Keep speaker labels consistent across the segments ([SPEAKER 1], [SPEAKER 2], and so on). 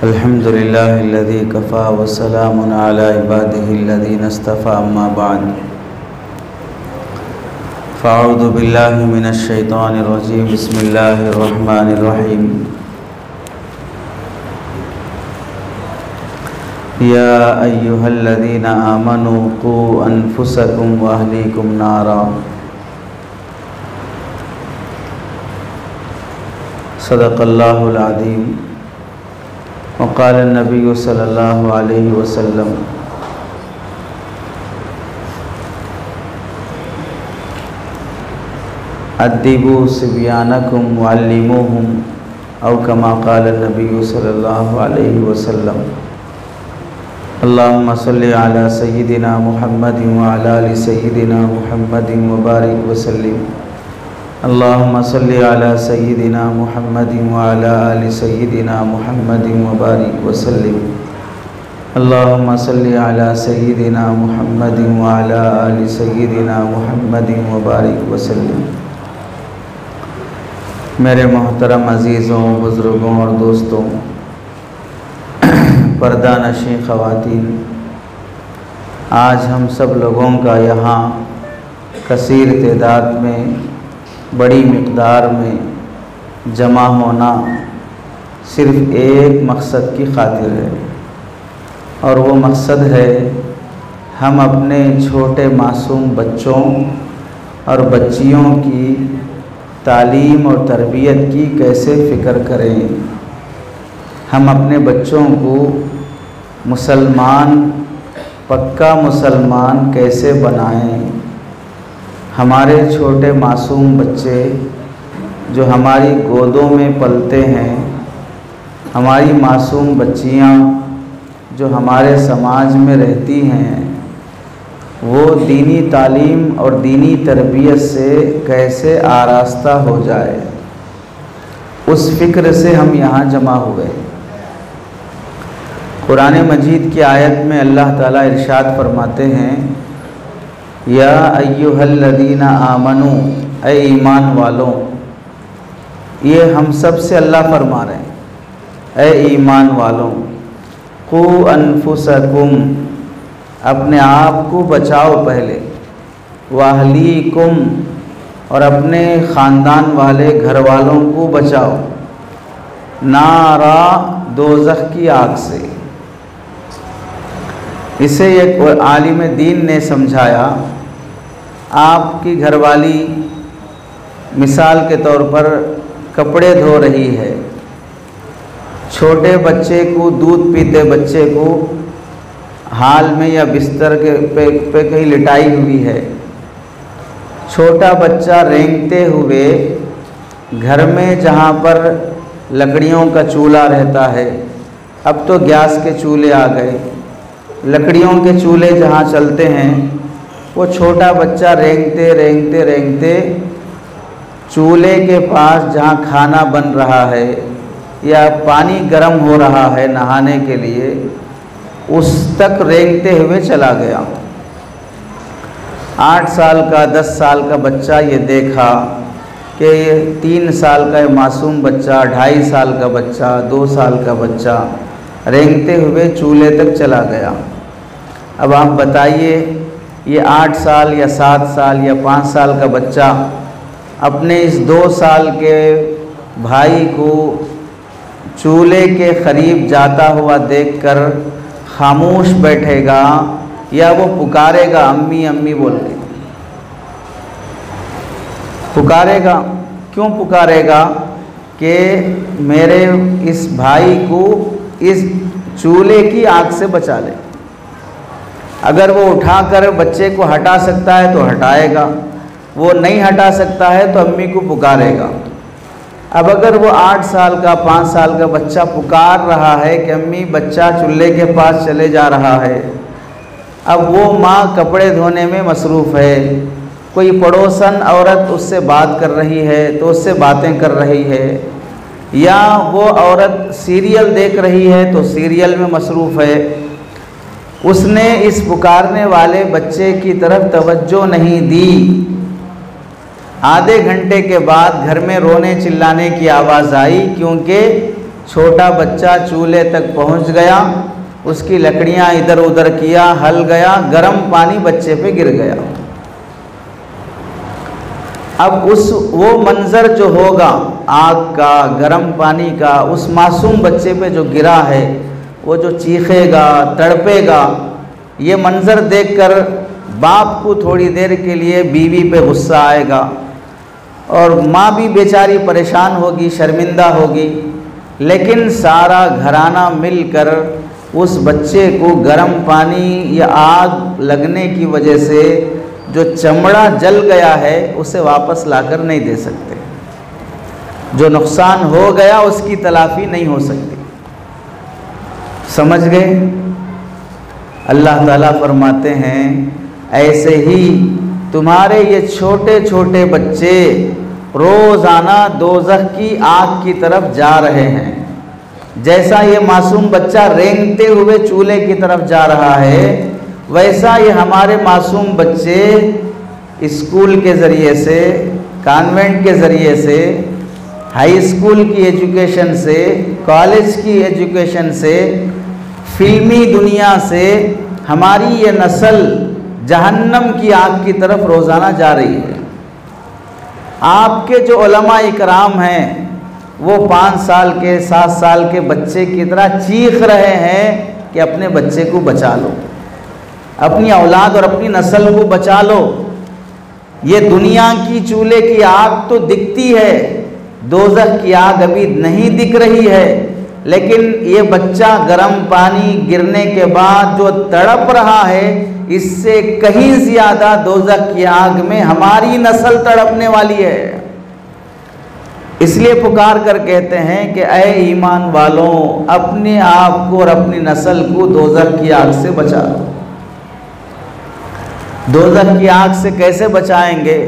[SPEAKER 1] अल्हम्दुलिल्लाहिल्लज़ी Kaffa वस्सलामुन अला इबादिहिल्लज़ीना इस्तफ़ा अम्मा बाद फ़अऊज़ु बिल्लाहि मिनश शैतानिर रजीम बिस्मिल्लाहिर रहमानिर रहीम या अय्युहल्लज़ीना आमनू क़ू अनफुसकुम व अहलीकुम नारा सदक़ल्लाहुल अज़ीम वक़ाल नबी सल्लल्लाहु अलैहि वसल्लम अद्दिबू सिब्यानकुम वअल्लिमूहुम औ कमा क़ाल नबी सल्लल्लाहु अलैहि वसल्लम अल्लाहुम्मा सल्लि अला सय्यिदिना मुहम्मदिन व अला आलि सय्यिदिना मुहम्मदिन व बारिक व सल्लिम अल्लाहुम्मा सल्लि अला सय्यिदिना मुहम्मदिन व अला आलि सय्यिदिना मुहम्मदिन व बारिक व सल्लिम अल्लाहुम्मा सल्लि अला सय्यिदिना मुहम्मदिन व अला आलि सय्यिदिना मुहम्मदिन व बारिक व सल्लिम। मेरे मोहतरम अज़ीज़ों, बुज़ुर्गों और दोस्तों, पर्दा नशीं ख़वातीन, आज हम सब लोगों का यहाँ कसीर तादाद में, बड़ी मिक़दार में जमा होना सिर्फ़ एक मकसद की खातिर है, और वो मकसद है हम अपने छोटे मासूम बच्चों और बच्चियों की तालीम और तरबियत की कैसे फ़िक्र करें। हम अपने बच्चों को मुसलमान, पक्का मुसलमान कैसे बनाएं। हमारे छोटे मासूम बच्चे जो हमारी गोदों में पलते हैं, हमारी मासूम बच्चियां जो हमारे समाज में रहती हैं, वो दीनी तालीम और दीनी तरबियत से कैसे आरास्ता हो जाए, उस फ़िक्र से हम यहाँ जमा हुए। कुरान मजीद की आयत में अल्लाह ताला इरशाद फरमाते हैं, या अय्युहल्लज़ीना आमनू, ऐ ईमान वालों। ये हम सब से अल्लाह फरमा रहे हैं, ऐ ईमान वालों, क़ू अनफुसकुम, अपने आप को बचाओ पहले, वाहलीकुम, और अपने ख़ानदान वाले घर वालों को बचाओ, नारा, दोज़ख की आग से। इसे एक आलिम दीन ने समझाया, आपकी घरवाली मिसाल के तौर पर कपड़े धो रही है, छोटे बच्चे को, दूध पीते बच्चे को हाल में या बिस्तर के पे कहीं लिटाई हुई है, छोटा बच्चा रेंगते हुए घर में जहाँ पर लकड़ियों का चूल्हा रहता है, अब तो गैस के चूल्हे आ गए, लकड़ियों के चूल्हे जहाँ चलते हैं, वो छोटा बच्चा रेंगते रेंगते रेंगते चूल्हे के पास जहाँ खाना बन रहा है या पानी गर्म हो रहा है नहाने के लिए, उस तक रेंगते हुए चला गया। 8 साल का, 10 साल का बच्चा ये देखा कि 3 साल का मासूम बच्चा, 2.5 साल का बच्चा, 2 साल का बच्चा रेंगते हुए चूल्हे तक चला गया। अब आप बताइए, ये 8 साल या 7 साल या 5 साल का बच्चा अपने इस 2 साल के भाई को चूल्हे के करीब जाता हुआ देखकर खामोश बैठेगा या वो पुकारेगा अम्मी अम्मी बोल के? पुकारेगा। क्यों पुकारेगा? कि मेरे इस भाई को इस चूल्हे की आग से बचा ले। अगर वो उठाकर बच्चे को हटा सकता है तो हटाएगा, वो नहीं हटा सकता है तो अम्मी को पुकारेगा। अब अगर वो 8 साल का, 5 साल का बच्चा पुकार रहा है कि अम्मी, बच्चा चूल्हे के पास चले जा रहा है, अब वो माँ कपड़े धोने में मसरूफ़ है, कोई पड़ोसन औरत उससे बात कर रही है तो उससे बातें कर रही है, या वो औरत सीरियल देख रही है तो सीरियल में मसरूफ़ है, उसने इस पुकारने वाले बच्चे की तरफ तवज्जो नहीं दी। आधे घंटे के बाद घर में रोने चिल्लाने की आवाज़ आई, क्योंकि छोटा बच्चा चूल्हे तक पहुंच गया, उसकी लकड़ियां इधर उधर किया, हल गया, गर्म पानी बच्चे पे गिर गया। अब वो मंज़र जो होगा आग का, गर्म पानी का, उस मासूम बच्चे पे जो गिरा है, वो जो चीखेगा, तड़पेगा, ये मंज़र देखकर बाप को थोड़ी देर के लिए बीवी पे गुस्सा आएगा और माँ भी बेचारी परेशान होगी, शर्मिंदा होगी, लेकिन सारा घराना मिलकर उस बच्चे को गर्म पानी या आग लगने की वजह से जो चमड़ा जल गया है उसे वापस लाकर नहीं दे सकते। जो नुकसान हो गया उसकी तलाफी नहीं हो सकती। समझ गए? अल्लाह ताला फरमाते हैं ऐसे ही तुम्हारे ये छोटे छोटे बच्चे रोज़ाना दोज़ख की आग की तरफ जा रहे हैं। जैसा ये मासूम बच्चा रेंगते हुए चूल्हे की तरफ जा रहा है, वैसा ये हमारे मासूम बच्चे स्कूल के ज़रिए से, कॉन्वेंट के ज़रिए से, हाई स्कूल की एजुकेशन से, कॉलेज की एजुकेशन से, फिल्मी दुनिया से हमारी ये नस्ल जहन्नम की आग की तरफ रोज़ाना जा रही है। आपके जो उलमा इकराम हैं वो 5 साल के 7 साल के बच्चे की तरह चीख रहे हैं कि अपने बच्चे को बचा लो, अपनी औलाद और अपनी नस्ल को बचा लो। ये दुनिया की चूल्हे की आग तो दिखती है, दोज़ख की आग अभी नहीं दिख रही है, लेकिन ये बच्चा गर्म पानी गिरने के बाद जो तड़प रहा है, इससे कहीं ज़्यादा दोज़ख की आग में हमारी नस्ल तड़पने वाली है। इसलिए पुकार कर कहते हैं कि ऐ ईमान वालों, अपने आप को और अपनी नस्ल को दोज़ख की आग से बचा लो। दोज़ख की आग से कैसे बचाएंगे?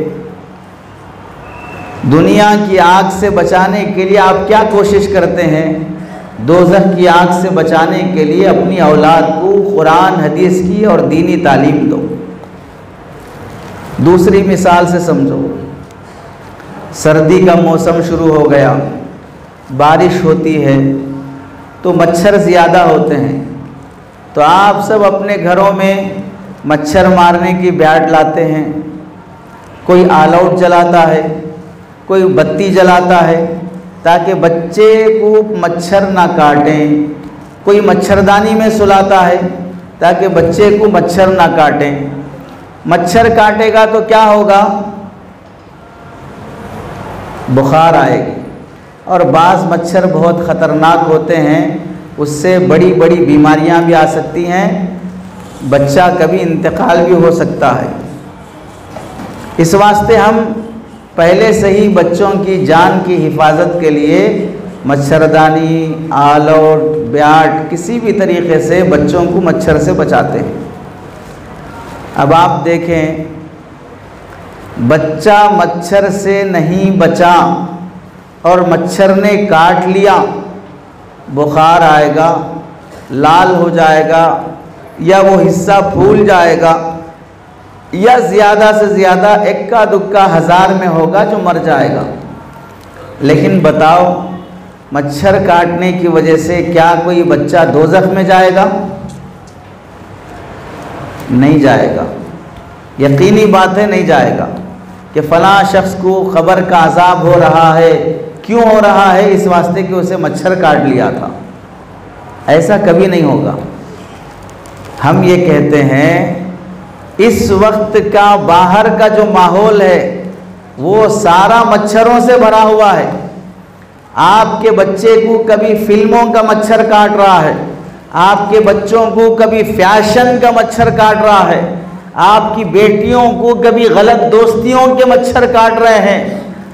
[SPEAKER 1] दुनिया की आग से बचाने के लिए आप क्या कोशिश करते हैं? दोज़ख की आग से बचाने के लिए अपनी औलाद को कुरान हदीस की और दीनी तालीम दो। दूसरी मिसाल से समझो, सर्दी का मौसम शुरू हो गया, बारिश होती है तो मच्छर ज़्यादा होते हैं, तो आप सब अपने घरों में मच्छर मारने की बैट लाते हैं। कोई ऑल आउट जलाता है, कोई बत्ती जलाता है ताकि बच्चे को मच्छर ना काटें, कोई मच्छरदानी में सुलाता है ताकि बच्चे को मच्छर ना काटें। मच्छर काटेगा तो क्या होगा? बुखार आएगी, और बाज़ मच्छर बहुत ख़तरनाक होते हैं, उससे बड़ी बड़ी बीमारियां भी आ सकती हैं, बच्चा कभी इंतकाल भी हो सकता है। इस वास्ते हम पहले से ही बच्चों की जान की हिफाजत के लिए मच्छरदानी, ऑल आउट, बैट, किसी भी तरीक़े से बच्चों को मच्छर से बचाते हैं। अब आप देखें, बच्चा मच्छर से नहीं बचा और मच्छर ने काट लिया, बुखार आएगा, लाल हो जाएगा, या वो हिस्सा फूल जाएगा, या ज़्यादा से ज़्यादा इक्का दुक्का हज़ार में होगा जो मर जाएगा। लेकिन बताओ, मच्छर काटने की वजह से क्या कोई बच्चा दोज़ख में जाएगा? नहीं जाएगा। यकीनी बात है, नहीं जाएगा कि फ़लाँ शख्स को ख़बर का अज़ाब हो रहा है। क्यों हो रहा है? इस वास्ते कि उसे मच्छर काट लिया था। ऐसा कभी नहीं होगा। हम ये कहते हैं इस वक्त का बाहर का जो माहौल है वो सारा मच्छरों से भरा हुआ है। आपके बच्चे को कभी फिल्मों का मच्छर काट रहा है, आपके बच्चों को कभी फैशन का मच्छर काट रहा है, आपकी बेटियों को कभी गलत दोस्तियों के मच्छर काट रहे हैं,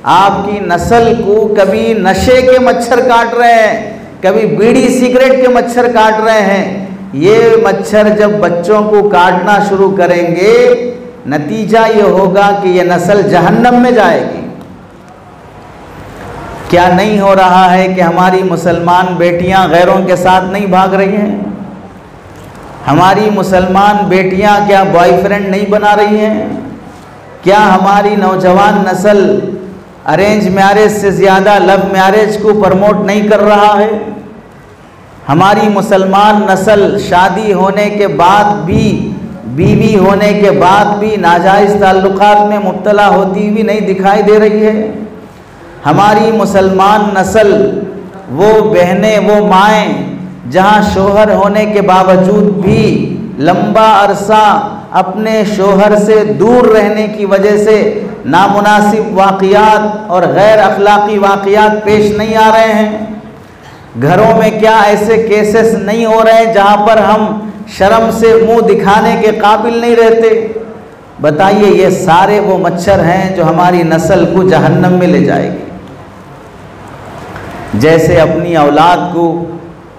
[SPEAKER 1] आपकी नस्ल को कभी नशे के मच्छर काट रहे हैं, कभी बीड़ी सिगरेट के मच्छर काट रहे हैं। ये मच्छर जब बच्चों को काटना शुरू करेंगे, नतीजा ये होगा कि ये नस्ल जहन्नम में जाएगी। क्या नहीं हो रहा है कि हमारी मुसलमान बेटियां गैरों के साथ नहीं भाग रही हैं? हमारी मुसलमान बेटियां क्या बॉयफ्रेंड नहीं बना रही हैं? क्या हमारी नौजवान नस्ल अरेंज मैरिज से ज़्यादा लव मैरिज को प्रमोट नहीं कर रहा है। हमारी मुसलमान नस्ल शादी होने के बाद भी, बीवी होने के बाद भी नाजायज़ ताल्लुकात में मुब्तला होती हुई नहीं दिखाई दे रही है। हमारी मुसलमान नस्ल वो बहनें, वो माएँ जहाँ शोहर होने के बावजूद भी लंबा अरसा अपने शोहर से दूर रहने की वजह से नामुनासिब वाक़ियात और गैर अखलाक़ी वाक़ियात पेश नहीं आ रहे हैं। घरों में क्या ऐसे केसेस नहीं हो रहे हैं जहाँ पर हम शर्म से मुंह दिखाने के काबिल नहीं रहते? बताइए, ये सारे वो मच्छर हैं जो हमारी नस्ल को जहन्नम में ले जाएगी। जैसे अपनी औलाद को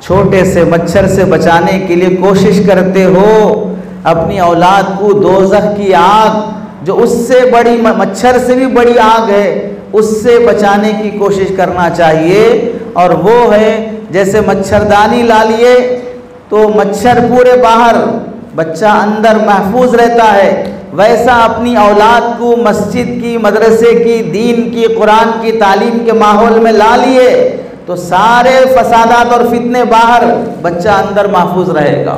[SPEAKER 1] छोटे से मच्छर से बचाने के लिए कोशिश करते हो, अपनी औलाद को दोज़ख की आग, जो उससे बड़ी, मच्छर से भी बड़ी आग है, उससे बचाने की कोशिश करना चाहिए। और वो है जैसे मच्छरदानी ला लिए तो मच्छर पूरे बाहर, बच्चा अंदर महफूज रहता है, वैसा अपनी औलाद को मस्जिद की, मदरसे की, दीन की, कुरान की तालीम के माहौल में ला लिए तो सारे फसादात और फितने बाहर, बच्चा अंदर महफूज रहेगा।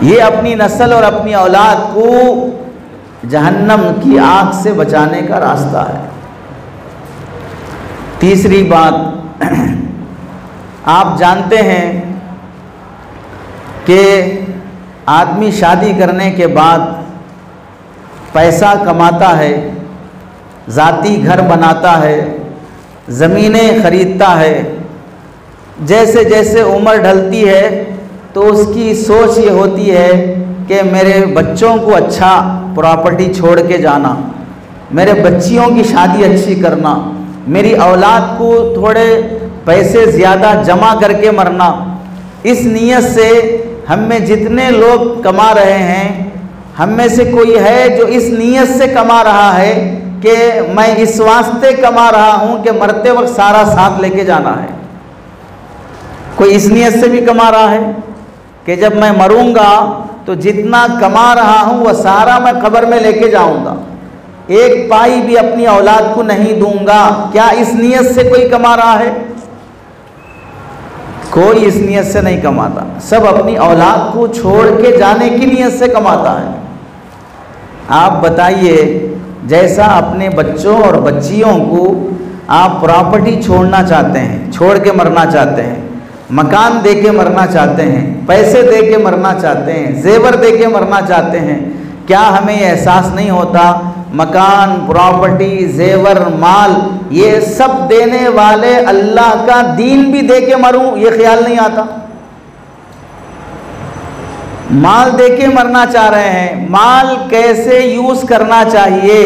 [SPEAKER 1] ये अपनी नस्ल और अपनी औलाद को जहन्नम की आग से बचाने का रास्ता है। तीसरी बात, आप जानते हैं कि आदमी शादी करने के बाद पैसा कमाता है, ज़ाती घर बनाता है, ज़मीनें ख़रीदता है। जैसे जैसे उम्र ढलती है तो उसकी सोच ये होती है कि मेरे बच्चों को अच्छा प्रॉपर्टी छोड़ के जाना, मेरे बच्चियों की शादी अच्छी करना, मेरी औलाद को थोड़े पैसे ज़्यादा जमा करके मरना। इस नीयत से हम में जितने लोग कमा रहे हैं, हम में से कोई है जो इस नीयत से कमा रहा है कि मैं इस वास्ते कमा रहा हूँ कि मरते वक्त सारा साथ लेके जाना है। कोई इस नीयत से भी कमा रहा है कि जब मैं मरूंगा तो जितना कमा रहा हूँ वह सारा मैं कब्र में लेके जाऊंगा, एक पाई भी अपनी औलाद को नहीं दूंगा। क्या इस नीयत से कोई कमा रहा है? कोई इस नीयत से नहीं कमाता, सब अपनी औलाद को छोड़ के जाने की नीयत से कमाता है। आप बताइए, जैसा अपने बच्चों और बच्चियों को आप प्रॉपर्टी छोड़ना चाहते हैं, छोड़ के मरना चाहते हैं, मकान दे के मरना चाहते हैं, पैसे दे के मरना चाहते हैं, जेवर दे के मरना चाहते हैं, क्या हमें ये एहसास नहीं होता मकान, प्रॉपर्टी, जेवर, माल, ये सब देने वाले अल्लाह का दीन भी दे के मरूं, ये ख्याल नहीं आता? माल दे के मरना चाह रहे हैं, माल कैसे यूज़ करना चाहिए।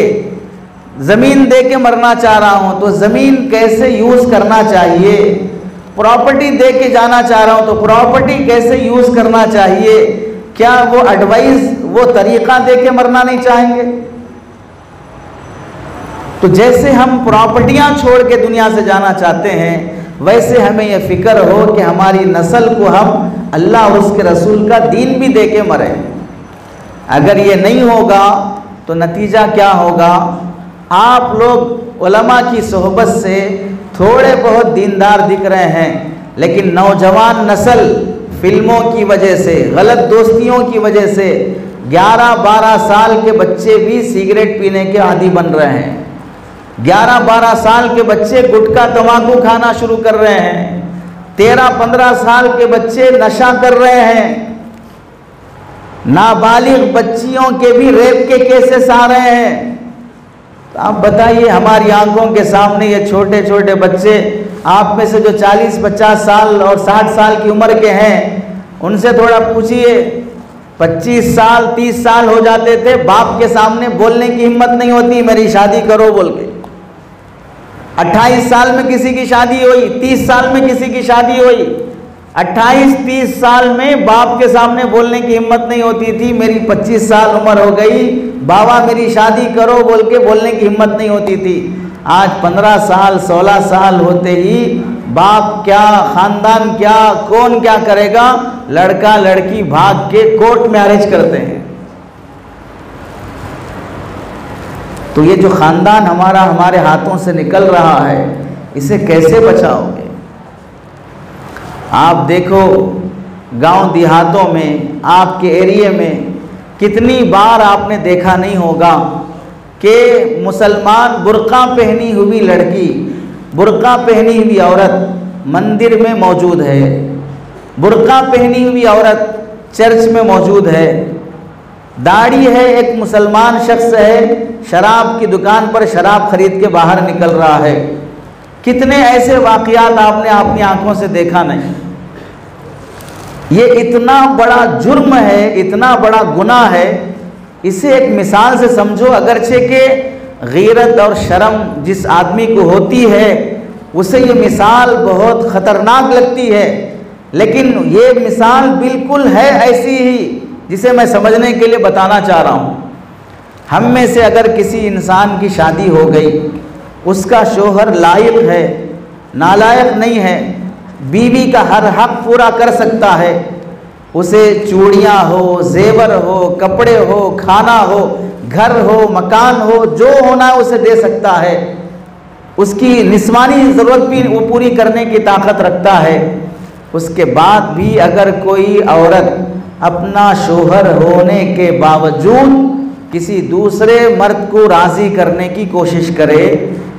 [SPEAKER 1] ज़मीन दे के मरना चाह रहा हूँ तो ज़मीन कैसे यूज़ करना चाहिए। प्रॉपर्टी दे के जाना चाह रहा हूँ तो प्रॉपर्टी कैसे यूज़ करना चाहिए। क्या वो एडवाइस, वो तरीक़ा दे के मरना नहीं चाहेंगे? तो जैसे हम प्रॉपर्टियाँ छोड़ के दुनिया से जाना चाहते हैं, वैसे हमें यह फ़िक्र हो कि हमारी नस्ल को हम अल्लाह और उसके रसूल का दीन भी दे के मरें। अगर ये नहीं होगा तो नतीजा क्या होगा? आप लोग उलमा की सोहबत से थोड़े बहुत दीनदार दिख रहे हैं, लेकिन नौजवान नस्ल फिल्मों की वजह से, गलत दोस्तियों की वजह से 11-12 साल के बच्चे भी सिगरेट पीने के आदी बन रहे हैं। 11-12 साल के बच्चे गुटखा तंबाकू खाना शुरू कर रहे हैं। 13-15 साल के बच्चे नशा कर रहे हैं। नाबालिग बच्चियों के भी रेप के केसेस आ रहे हैं। तो आप बताइए, हमारी आंखों के सामने ये छोटे छोटे बच्चे, आप में से जो 40-50 साल और 60 साल की उम्र के हैं, उनसे थोड़ा पूछिए, 25 साल 30 साल हो जाते थे, बाप के सामने बोलने की हिम्मत नहीं होती मेरी शादी करो बोल के। 28 साल में किसी की शादी हुई, 30 साल में किसी की शादी हुई, 28-30 साल में बाप के सामने बोलने की हिम्मत नहीं होती थी मेरी 25 साल उम्र हो गई, बाबा मेरी शादी करो बोल के बोलने की हिम्मत नहीं होती थी। आज 15 साल 16 साल होते ही बाप क्या, खानदान क्या, कौन क्या करेगा, लड़का लड़की भाग के कोर्ट मैरिज करते हैं। तो ये जो ख़ानदान हमारा हमारे हाथों से निकल रहा है, इसे कैसे बचाओगे? आप देखो गांव देहातों में, आपके एरिया में कितनी बार आपने देखा नहीं होगा कि मुसलमान बुर्का पहनी हुई लड़की, बुर्का पहनी हुई औरत मंदिर में मौजूद है, बुर्का पहनी हुई औरत चर्च में मौजूद है, दाढ़ी है, एक मुसलमान शख्स है, शराब की दुकान पर शराब खरीद के बाहर निकल रहा है। कितने ऐसे वाक़यात आपने अपनी आंखों से देखा नहीं? ये इतना बड़ा जुर्म है, इतना बड़ा गुनाह है। इसे एक मिसाल से समझो, अगरचे के गैरत और शर्म जिस आदमी को होती है उसे ये मिसाल बहुत ख़तरनाक लगती है, लेकिन ये मिसाल बिल्कुल है ऐसी ही जिसे मैं समझने के लिए बताना चाह रहा हूँ। हम में से अगर किसी इंसान की शादी हो गई, उसका शोहर लायक है, नालायक नहीं है, बीवी का हर हक पूरा कर सकता है, उसे चूड़ियाँ हो, जेवर हो, कपड़े हो, खाना हो, घर हो, मकान हो, जो होना है उसे दे सकता है, उसकी निस्वानी ज़रूरत भी वो पूरी करने की ताकत रखता है। उसके बाद भी अगर कोई औरत अपना शोहर होने के बावजूद किसी दूसरे मर्द को राज़ी करने की कोशिश करे,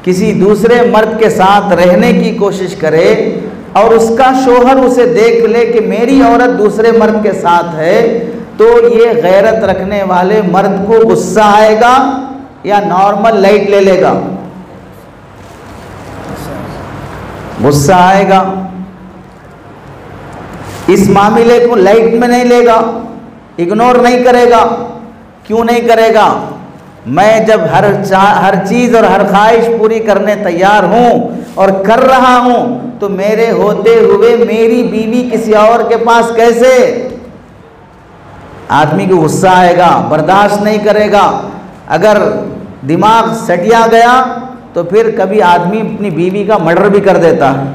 [SPEAKER 1] किसी दूसरे मर्द के साथ रहने की कोशिश करे और उसका शोहर उसे देख ले कि मेरी औरत दूसरे मर्द के साथ है, तो ये गैरत रखने वाले मर्द को गुस्सा आएगा या नॉर्मल लाइट ले लेगा? गुस्सा आएगा। इस मामले को लाइट में नहीं लेगा, इग्नोर नहीं करेगा। क्यों नहीं करेगा? मैं जब हर चीज़ और हर ख्वाहिश पूरी करने तैयार हूँ और कर रहा हूँ, तो मेरे होते हुए मेरी बीवी किसी और के पास कैसे? आदमी को गुस्सा आएगा, बर्दाश्त नहीं करेगा। अगर दिमाग सटिया गया तो फिर कभी आदमी अपनी बीवी का मर्डर भी कर देता है,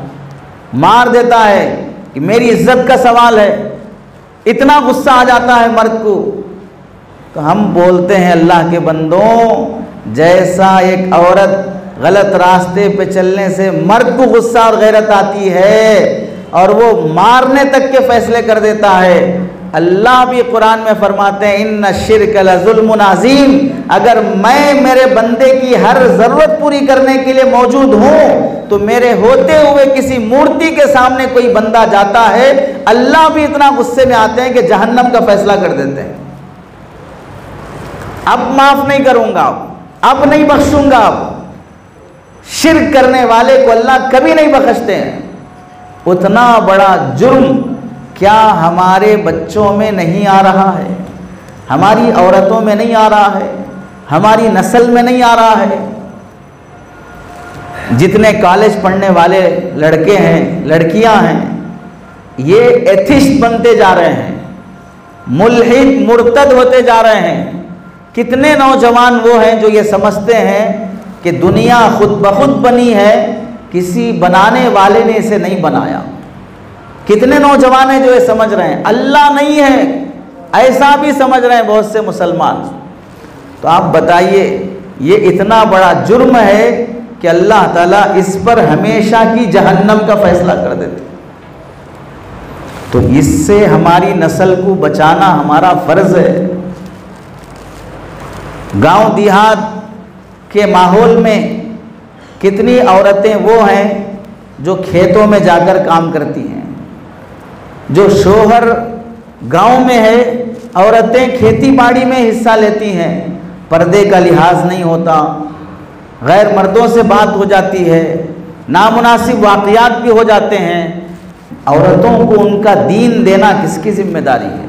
[SPEAKER 1] मार देता है कि मेरी इज्जत का सवाल है। इतना गुस्सा आ जाता है मर्द को। तो हम बोलते हैं अल्लाह के बंदों, जैसा एक औरत गलत रास्ते पे चलने से मर्द को गुस्सा और गैरत आती है और वो मारने तक के फैसले कर देता है, अल्लाह भी कुरान में फरमाते हैं इन्ना शिर्क लज़ुल्मुन अज़ीम। अगर मैं मेरे बंदे की हर ज़रूरत पूरी करने के लिए मौजूद हूँ, तो मेरे होते हुए किसी मूर्ति के सामने कोई बंदा जाता है, अल्लाह भी इतना गुस्से में आते हैं कि जहन्नम का फैसला कर देते हैं। अब माफ़ नहीं करूँगा, अब नहीं बख्शूँगा। अब शिर्क करने वाले को अल्लाह कभी नहीं बख्शते हैं। उतना बड़ा जुर्म क्या हमारे बच्चों में नहीं आ रहा है? हमारी औरतों में नहीं आ रहा है? हमारी नस्ल में नहीं आ रहा है? जितने कॉलेज पढ़ने वाले लड़के हैं, लड़कियां हैं, ये एथिस्ट बनते जा रहे हैं, मुल्हिद मुर्तद होते जा रहे हैं। कितने नौजवान वो हैं जो ये समझते हैं कि दुनिया खुद ब खुद बनी है, किसी बनाने वाले ने इसे नहीं बनाया। कितने नौजवान हैं जो ये समझ रहे हैं अल्लाह नहीं है, ऐसा भी समझ रहे हैं बहुत से मुसलमान। तो आप बताइए, ये इतना बड़ा जुर्म है कि अल्लाह ताला इस पर हमेशा की जहन्नम का फैसला कर देते। तो इससे हमारी नस्ल को बचाना हमारा फ़र्ज़ है। गांव देहात के माहौल में कितनी औरतें वो हैं जो खेतों में जाकर काम करती हैं, जो शोहर गांव में है, औरतें खेती बाड़ी में हिस्सा लेती हैं, पर्दे का लिहाज नहीं होता, गैर मर्दों से बात हो जाती है, नामुनासिब वाक़यात भी हो जाते हैं। औरतों को उनका दीन देना किसकी जिम्मेदारी है?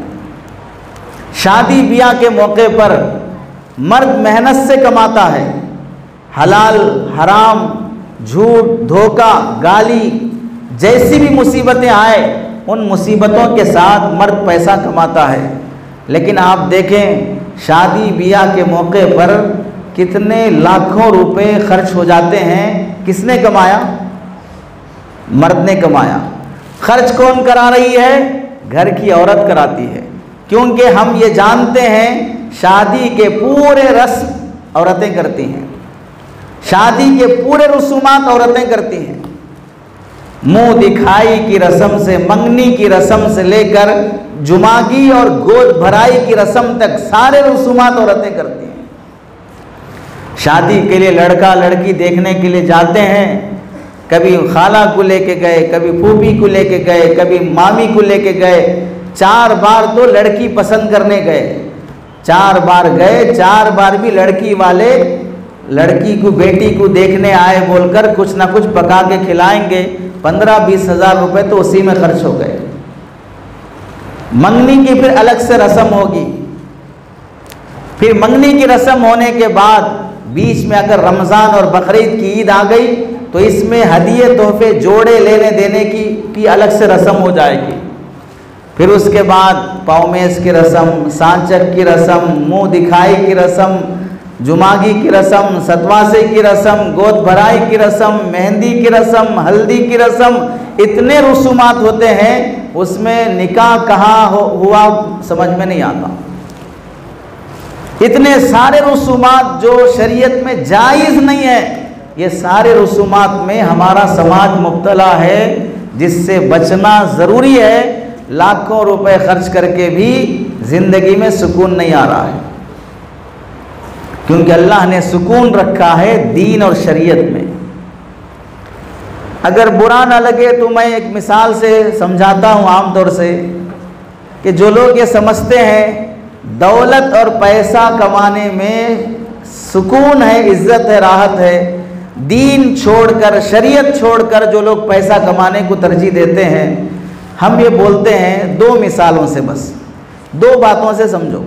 [SPEAKER 1] शादी ब्याह के मौके पर मर्द मेहनत से कमाता है, हलाल हराम, झूठ, धोखा, गाली, जैसी भी मुसीबतें आए उन मुसीबतों के साथ मर्द पैसा कमाता है। लेकिन आप देखें शादी ब्याह के मौके पर कितने लाखों रुपए खर्च हो जाते हैं। किसने कमाया? मर्द ने कमाया। खर्च कौन करा रही है? घर की औरत कराती है, क्योंकि हम ये जानते हैं शादी के पूरे रस्म औरतें करती हैं। शादी के पूरे रसूमात औरतें करती हैं। मुंह दिखाई की रस्म से, मंगनी की रस्म से लेकर जुमागी और गोद भराई की रस्म तक सारे रसूमात औरतें करती हैं। शादी के लिए लड़का लड़की देखने के लिए जाते हैं, कभी खाला को लेके गए, कभी फूफी को लेके गए, कभी मामी को लेके गए। 4 बार तो लड़की पसंद करने गए, 4 बार गए, 4 बार भी लड़की वाले लड़की को, बेटी को देखने आए बोलकर कुछ ना कुछ पका के खिलाएंगे। 15-20 हज़ार रुपये तो उसी में खर्च हो गए। मंगनी की फिर अलग से रस्म होगी। फिर मंगनी की रस्म होने के बाद बीच में अगर रमज़ान और बकरीद की ईद आ गई तो इसमें हदिये तोहफे जोड़े लेने देने की अलग से रस्म हो जाएगी। फिर उसके बाद पाँवमेस की रस्म, सांचक की रस्म, मुंह दिखाई की रस्म, जुमागी की रस्म, सतवासे की रस्म, गोद भराई की रस्म, मेहंदी की रस्म, हल्दी की रस्म, इतने रसूमात होते हैं, उसमें निकाह कहाँ हुआ समझ में नहीं आता। इतने सारे रसूमात जो शरीयत में जायज़ नहीं है, ये सारे रसूमात में हमारा समाज मुब्तला है, जिससे बचना ज़रूरी है। लाखों रुपए खर्च करके भी ज़िंदगी में सुकून नहीं आ रहा है, क्योंकि अल्लाह ने सुकून रखा है दीन और शरीयत में। अगर बुरा ना लगे तो मैं एक मिसाल से समझाता हूँ आम तौर से, कि जो लोग ये समझते हैं दौलत और पैसा कमाने में सुकून है, इज्जत है, राहत है, दीन छोड़कर, शरीयत छोड़कर जो लोग पैसा कमाने को तरजीह देते हैं, हम ये बोलते हैं 2 मिसालों से, बस 2 बातों से समझो।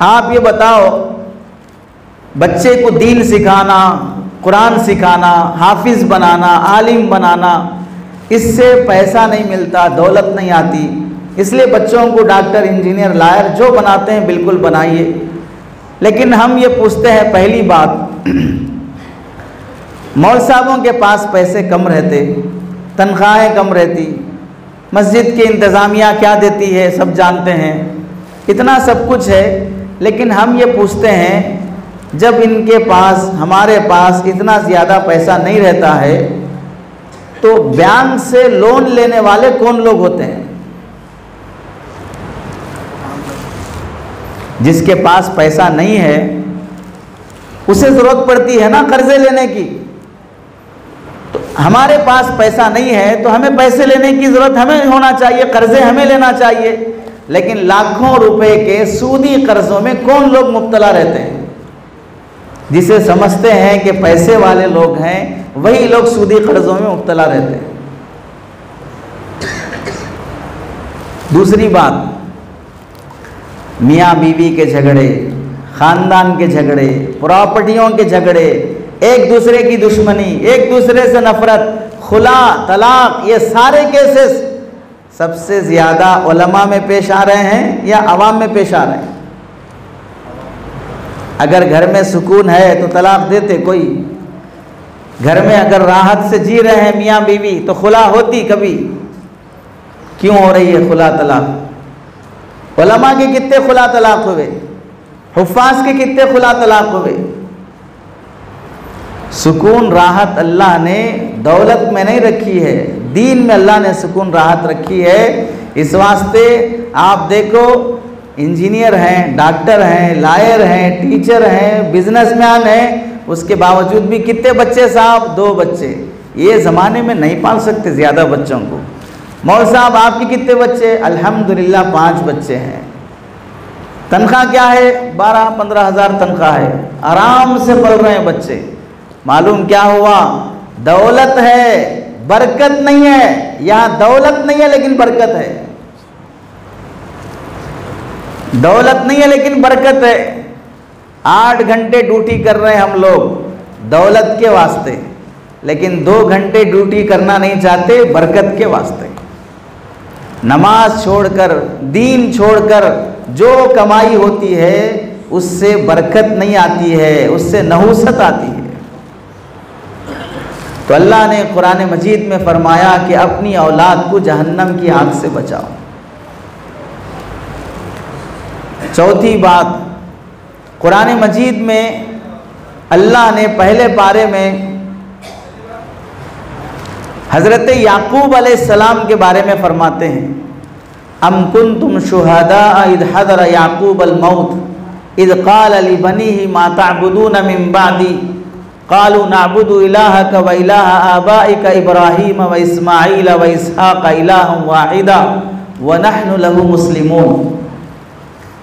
[SPEAKER 1] आप ये बताओ, बच्चे को दीन सिखाना, कुरान सिखाना, हाफिज़ बनाना, आलिम बनाना, इससे पैसा नहीं मिलता, दौलत नहीं आती। इसलिए बच्चों को डॉक्टर, इंजीनियर, लॉयर जो बनाते हैं बिल्कुल बनाइए। लेकिन हम ये पूछते हैं, पहली बात, मौलवी साहबों के पास पैसे कम रहते, तनख्वाहें कम रहती, मस्जिद की इंतज़ामिया क्या देती है सब जानते हैं, इतना सब कुछ है। लेकिन हम ये पूछते हैं, जब इनके पास, हमारे पास इतना ज़्यादा पैसा नहीं रहता है, तो बैंक से लोन लेने वाले कौन लोग होते हैं? जिसके पास पैसा नहीं है उसे ज़रूरत पड़ती है ना कर्जे लेने की। तो हमारे पास पैसा नहीं है तो हमें पैसे लेने की ज़रूरत हमें होना चाहिए, कर्जे हमें लेना चाहिए। लेकिन लाखों रुपए के सूदी कर्जों में कौन लोग मुब्तला रहते हैं? जिसे समझते हैं कि पैसे वाले लोग हैं, वही लोग सूदी कर्जों में मुब्तला रहते हैं। दूसरी बात, मियाँ बीवी के झगड़े, ख़ानदान के झगड़े, प्रॉपर्टियों के झगड़े, एक दूसरे की दुश्मनी, एक दूसरे से नफरत, खुला, तलाक, ये सारे केसेस सबसे ज़्यादा उलमा में पेश आ रहे हैं या अवाम में पेश आ रहे हैं? अगर घर में सुकून है तो तलाक देते कोई। घर में अगर राहत से जी रहे हैं मियाँ बीवी तो खुला होती कभी? क्यों हो रही है खुला तलाक? उलमा के कितने खुला तलाक हुए, हुफ़ाज़ के कितने खुला तलाक हुए? सुकून राहत अल्लाह ने दौलत में नहीं रखी है, दीन में अल्लाह ने सुकून राहत रखी है। इस वास्ते आप देखो, इंजीनियर हैं, डॉक्टर हैं, लॉयर हैं, टीचर हैं, बिजनेसमैन हैं, उसके बावजूद भी कितने बच्चे साहब? 2 बच्चे। ये ज़माने में नहीं पाल सकते ज़्यादा बच्चों को। मौलवी साहब आपके कितने बच्चे? अल्हम्दुलिल्लाह 5 बच्चे हैं। तनख्वाह क्या है? 12-15 हज़ार तनख्वाह है, आराम से पल रहे हैं बच्चे। मालूम क्या हुआ? दौलत है, बरकत नहीं है। यहाँ दौलत नहीं है लेकिन बरकत है, दौलत नहीं है लेकिन बरकत है। 8 घंटे ड्यूटी कर रहे हैं हम लोग दौलत के वास्ते, लेकिन 2 घंटे ड्यूटी करना नहीं चाहते बरकत के वास्ते। नमाज छोड़कर, दीन छोड़कर जो कमाई होती है उससे बरकत नहीं आती है, उससे नहूसत आती है। तो अल्लाह ने कुरान मजीद में फरमाया कि अपनी औलाद को जहन्नम की आग से बचाओ। चौथी बात, कुरान मजीद में अल्लाह ने पहले पारे में हज़रत याकूब अलैहिस्सलाम के बारे में फरमाते हैं, अम कुंतुम शुहदा इद हदर याकूब अल मौत इद क़ाल लिबनीहि मा तअबुदून मिन बादी क़ालू नअबुदु इलाहक व इलाहा आबाइक इब्राहीम व इस्माईल व इसहाक़ इलाहन वाहिदा व नहनु लहु मुस्लिमून।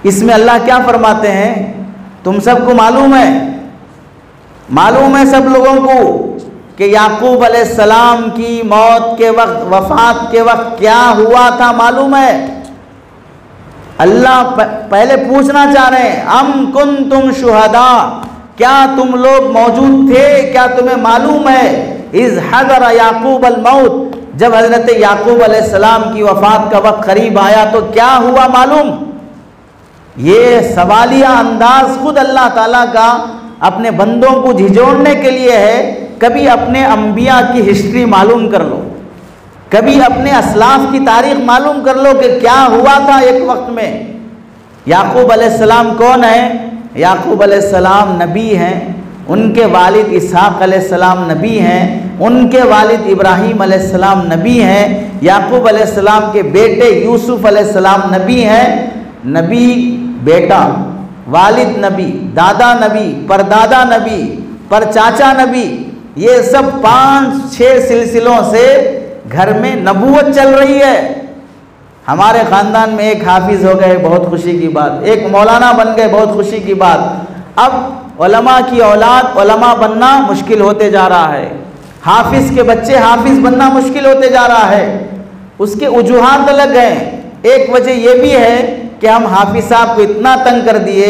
[SPEAKER 1] इसमें अल्लाह क्या फरमाते हैं, तुम सबको मालूम है सब लोगों को कि याकूब अलैहिस्सलाम की मौत के वक्त, वफ़ात के वक्त क्या हुआ था मालूम है। अल्लाह पहले पूछना चाह रहे हैं, अम कुंतुम शुहदा, क्या तुम लोग मौजूद थे, क्या तुम्हें मालूम है, इज़ हज़र याकूब अल मौत, जब हज़रत याकूब अलैहिस्सलाम की वफ़ात का वक्त करीब आया तो क्या हुआ मालूम। ये सवालिया अंदाज खुद अल्लाह ताला का अपने बंदों को झिझोड़ने के लिए है। कभी अपने अंबिया की हिस्ट्री मालूम कर लो, कभी अपने असलाफ की तारीख मालूम कर लो कि क्या हुआ था एक वक्त में। याकूब अलैहिस्सलाम कौन है? याकूब अलैहिस्सलाम नबी हैं, उनके वालिद इसहाक़ अलैहिस्सलाम नबी हैं, उनके वालिद इब्राहीम अलैहिस्सलाम नबी हैं, याकूब अलैहिस्सलाम के बेटे यूसुफ अलैहिस्सलाम नबी हैं। नबी बेटा, वालिद नबी, दादा नबी, परदादा नबी, परचाचा नबी, ये सब 5-6 सिलसिलों से घर में नबूवत चल रही है। हमारे ख़ानदान में एक हाफिज़ हो गए, बहुत खुशी की बात, एक मौलाना बन गए, बहुत खुशी की बात। अब उलमा की औलाद उलमा बनना मुश्किल होते जा रहा है, हाफिज़ के बच्चे हाफिज़ बनना मुश्किल होते जा रहा है। उसके वजूहात अलग हैं। एक वजह यह भी है कि हम हाफिज़ साहब को इतना तंग कर दिए,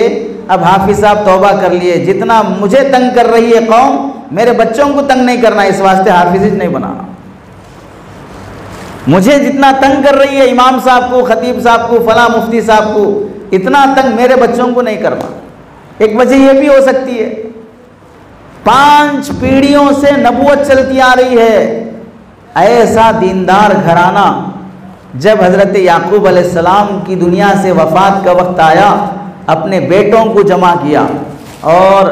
[SPEAKER 1] अब हाफिज़ साहब तौबा कर लिए, जितना मुझे तंग कर रही है कौम, मेरे बच्चों को तंग नहीं करना, इस वास्ते हाफिज़ नहीं बनाना। मुझे जितना तंग कर रही है इमाम साहब को, खतीब साहब को, फला मुफ्ती साहब को, इतना तंग मेरे बच्चों को नहीं करना। एक वजह यह भी हो सकती है, 5 पीढ़ियों से नबूवत चलती आ रही है। ऐसा दीनदार घराना जब हज़रत याकूब अलैहिस्सलाम की दुनिया से वफ़ात का वक्त आया, अपने बेटों को जमा किया। और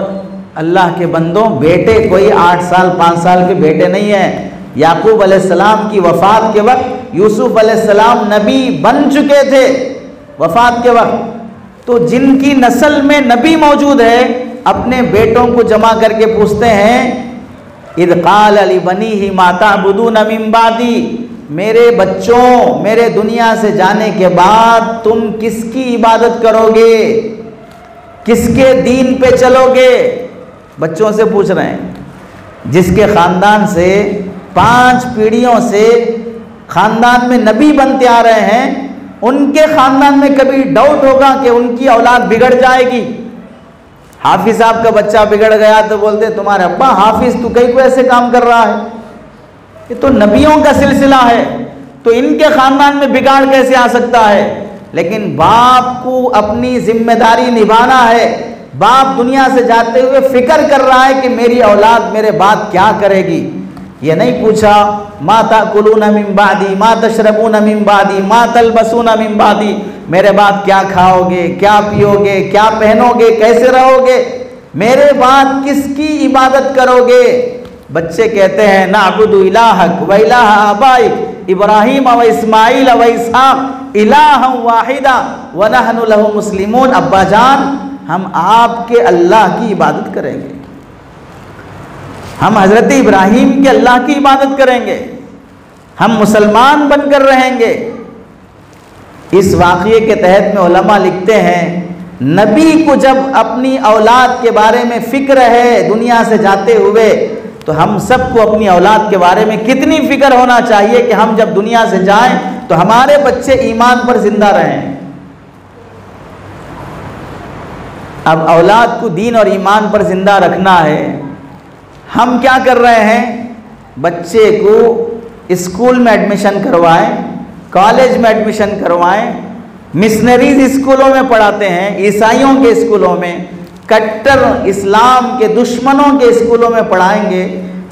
[SPEAKER 1] अल्लाह के बंदों, बेटे कोई 8 साल 5 साल के बेटे नहीं हैं। याकूब अलैहिस्सलाम की वफ़ात के वक्त यूसुफ अलैहिस्सलाम नबी बन चुके थे वफ़ात के वक्त। तो जिनकी नस्ल में नबी मौजूद है, अपने बेटों को जमा करके पूछते हैं, इद क़ाल लिबनीहि मा तअबुदून मिन बादी, मेरे बच्चों, मेरे दुनिया से जाने के बाद तुम किसकी इबादत करोगे, किसके दीन पे चलोगे। बच्चों से पूछ रहे हैं, जिसके ख़ानदान से 5 पीढ़ियों से ख़ानदान में नबी बनते आ रहे हैं, उनके ख़ानदान में कभी डाउट होगा कि उनकी औलाद बिगड़ जाएगी। हाफिज़ साहब का बच्चा बिगड़ गया तो बोलते तुम्हारे अब्बा हाफिज़, तू कहीं को ऐसे काम कर रहा है, ये तो नबियों का सिलसिला है, तो इनके ख़ानदान में बिगाड़ कैसे आ सकता है। लेकिन बाप को अपनी जिम्मेदारी निभाना है। बाप दुनिया से जाते हुए फिक्र कर रहा है कि मेरी औलाद मेरे बाद क्या करेगी। ये नहीं पूछा मा ताकुलून मिन बादी मा तशरबून मिन बादी मा तलबसून मिन बादी, मेरे बाद क्या खाओगे, क्या पियोगे, क्या पहनोगे, कैसे रहोगे, मेरे बाद किसकी इबादत करोगे। बच्चे कहते हैं नअबुदु इलाहक व इलाहा आबाइक इब्राहीम व इस्माईल व इसहाक़ इलाहन वाहिदा व नहनु लहु मुस्लिमून। अब्बा जान, हम आपके अल्लाह की इबादत करेंगे, हम हज़रत इब्राहीम के अल्लाह की इबादत करेंगे, हम मुसलमान बनकर रहेंगे। इस वाक़ये के तहत में उलमा लिखते हैं, नबी को जब अपनी औलाद के बारे में फ़िक्र है दुनिया से जाते हुए, तो हम सबको अपनी औलाद के बारे में कितनी फ़िक्र होना चाहिए कि हम जब दुनिया से जाएं तो हमारे बच्चे ईमान पर ज़िंदा रहें। अब औलाद को दीन और ईमान पर ज़िंदा रखना है। हम क्या कर रहे हैं, बच्चे को स्कूल में एडमिशन करवाएं, कॉलेज में एडमिशन करवाएं, मिशनरीज स्कूलों में पढ़ाते हैं, ईसाइयों के स्कूलों में, कट्टर इस्लाम के दुश्मनों के स्कूलों में पढ़ाएंगे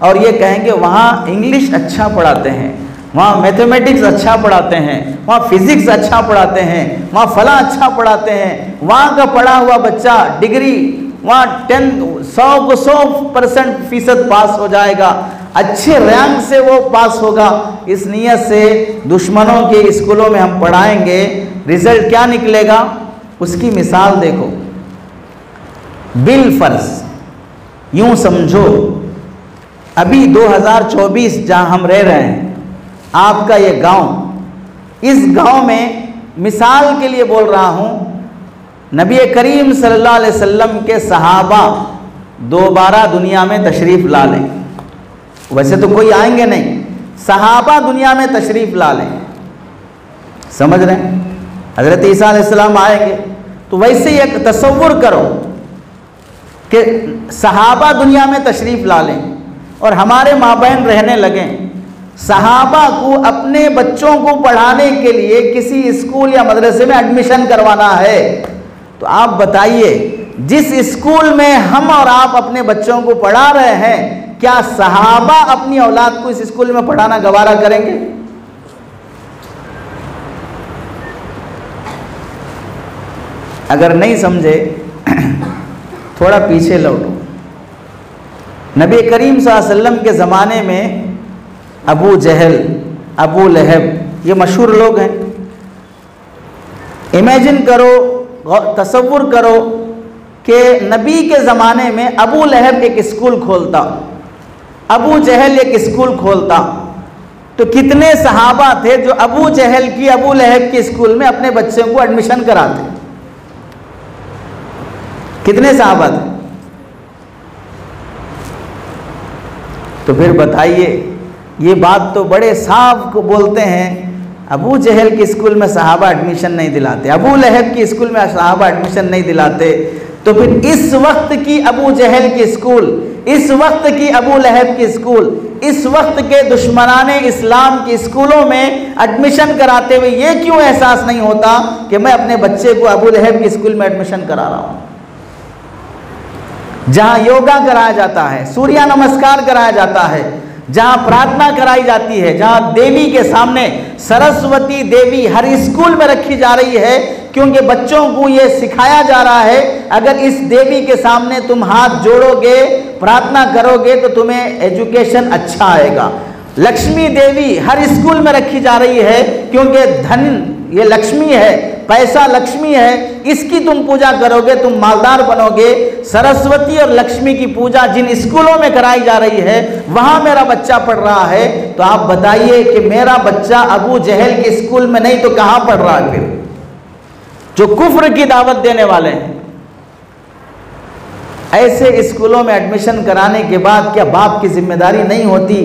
[SPEAKER 1] और ये कहेंगे वहाँ इंग्लिश अच्छा पढ़ाते हैं, वहाँ मैथमेटिक्स अच्छा पढ़ाते हैं, वहाँ फिज़िक्स अच्छा पढ़ाते हैं, वहाँ फला अच्छा पढ़ाते हैं। वहाँ का पढ़ा हुआ बच्चा डिग्री वहाँ 100% फीसद पास हो जाएगा, अच्छे रैंक से वो पास होगा। इस नीयत से दुश्मनों के स्कूलों में हम पढ़ाएंगे, रिजल्ट क्या निकलेगा उसकी मिसाल देखो। बिल फर्ज यूँ समझो, अभी 2024 जहाँ हम रह रहे हैं, आपका ये गांव, इस गांव में मिसाल के लिए बोल रहा हूँ, नबी करीम सल्लल्लाहु अलैहि वसल्लम के सहाबा दोबारा दुनिया में तशरीफ़ ला लें। वैसे तो कोई आएंगे नहीं, सहाबा दुनिया में तशरीफ़ ला लें, समझ रहे हैं? हज़रत ईसा अलैहिस्सलाम आएंगे, तो वैसे ही एक तसव्वुर करो कि सहाबा दुनिया में तशरीफ़ ला लें और हमारे माँ बहन रहने लगें। सहाबा को अपने बच्चों को पढ़ाने के लिए किसी स्कूल या मदरसे में एडमिशन करवाना है, तो आप बताइए, जिस स्कूल में हम और आप अपने बच्चों को पढ़ा रहे हैं, क्या सहाबा अपनी औलाद को इस स्कूल में पढ़ाना गवारा करेंगे? अगर नहीं समझे थोड़ा पीछे लौटो। नबी करीम सल्लल्लाहु अलैहि वसल्लम के ज़माने में अबू जहल, अबू लहब, ये मशहूर लोग हैं। इमेजिन करो, तसव्वुर करो कि नबी के ज़माने में अबू लहब एक स्कूल खोलता, अबू जहल एक स्कूल खोलता, तो कितने सहाबा थे जो अबू जहल की, अबू लहब के स्कूल में अपने बच्चों को एडमिशन कराते? कितने सहाबा थे? तो फिर बताइए, ये बात तो बड़े साफ को बोलते हैं, अबू जहल के स्कूल में सहाबा एडमिशन नहीं दिलाते, अबू लहब की स्कूल में सहाबा एडमिशन नहीं दिलाते, तो फिर इस वक्त की अबू जहल की स्कूल, इस वक्त की अबू लहब की स्कूल, इस वक्त के दुश्मनाने इस्लाम की स्कूलों में एडमिशन कराते हुए ये क्यों एहसास नहीं होता कि मैं अपने बच्चे को अबू लहब की स्कूल में एडमिशन करा रहा हूँ, जहाँ योगा कराया जाता है, सूर्य नमस्कार कराया जाता है, जहाँ प्रार्थना कराई जाती है, जहाँ देवी के सामने सरस्वती देवी हर स्कूल में रखी जा रही है, क्योंकि बच्चों को ये सिखाया जा रहा है अगर इस देवी के सामने तुम हाथ जोड़ोगे, प्रार्थना करोगे तो तुम्हें एजुकेशन अच्छा आएगा। लक्ष्मी देवी हर स्कूल में रखी जा रही है, क्योंकि धन ये लक्ष्मी है, पैसा लक्ष्मी है, इसकी तुम पूजा करोगे तुम मालदार बनोगे। सरस्वती और लक्ष्मी की पूजा जिन स्कूलों में कराई जा रही है वहाँ मेरा बच्चा पढ़ रहा है, तो आप बताइए कि मेरा बच्चा अबू जहल के स्कूल में नहीं तो कहाँ पढ़ रहा है फिर, जो कुफ्र की दावत देने वाले हैं। ऐसे स्कूलों में एडमिशन कराने के बाद क्या बाप की जिम्मेदारी नहीं होती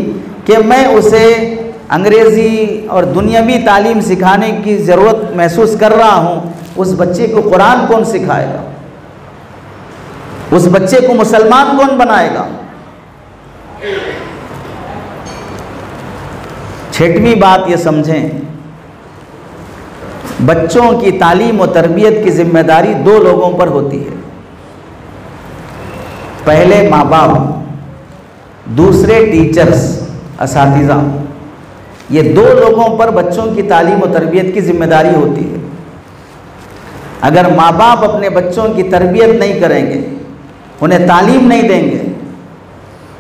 [SPEAKER 1] कि मैं उसे अंग्रेज़ी और दुनियावी तालीम सिखाने की ज़रूरत महसूस कर रहा हूँ, उस बच्चे को कुरान कौन सिखाएगा, उस बच्चे को मुसलमान कौन बनाएगा? छठवीं बात ये समझें, बच्चों की तालीम और तरबियत की जिम्मेदारी दो लोगों पर होती है, पहले माँ बाप, दूसरे टीचर्स, असातिज़ा। ये दो लोगों पर बच्चों की तालीम और तरबियत की जिम्मेदारी होती है। अगर माँ बाप अपने बच्चों की तरबियत नहीं करेंगे, उन्हें तालीम नहीं देंगे,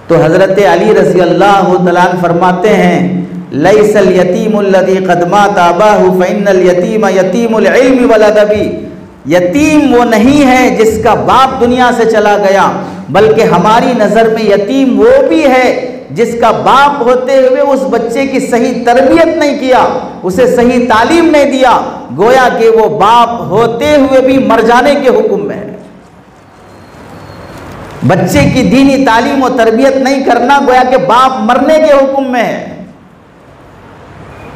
[SPEAKER 1] तो हज़रत अली रज़ी अल्लाह तआला अन्हु फरमाते हैं, लैसल यतीमुल्लज़ी क़द मात अबाहु फ़इन्नल यतीम यतीमुल इल्मि वल अदबी। यतीम वो नहीं है जिसका बाप दुनिया से चला गया, बल्कि हमारी नज़र में यतीम वो भी है जिसका बाप होते हुए उस बच्चे की सही तरबियत नहीं किया, उसे सही तालीम नहीं दिया, गोया कि वो बाप होते हुए भी मर जाने के हुक्म में है। बच्चे की दीनी तालीम और तरबियत नहीं करना गोया कि बाप मरने के हुक्म में है।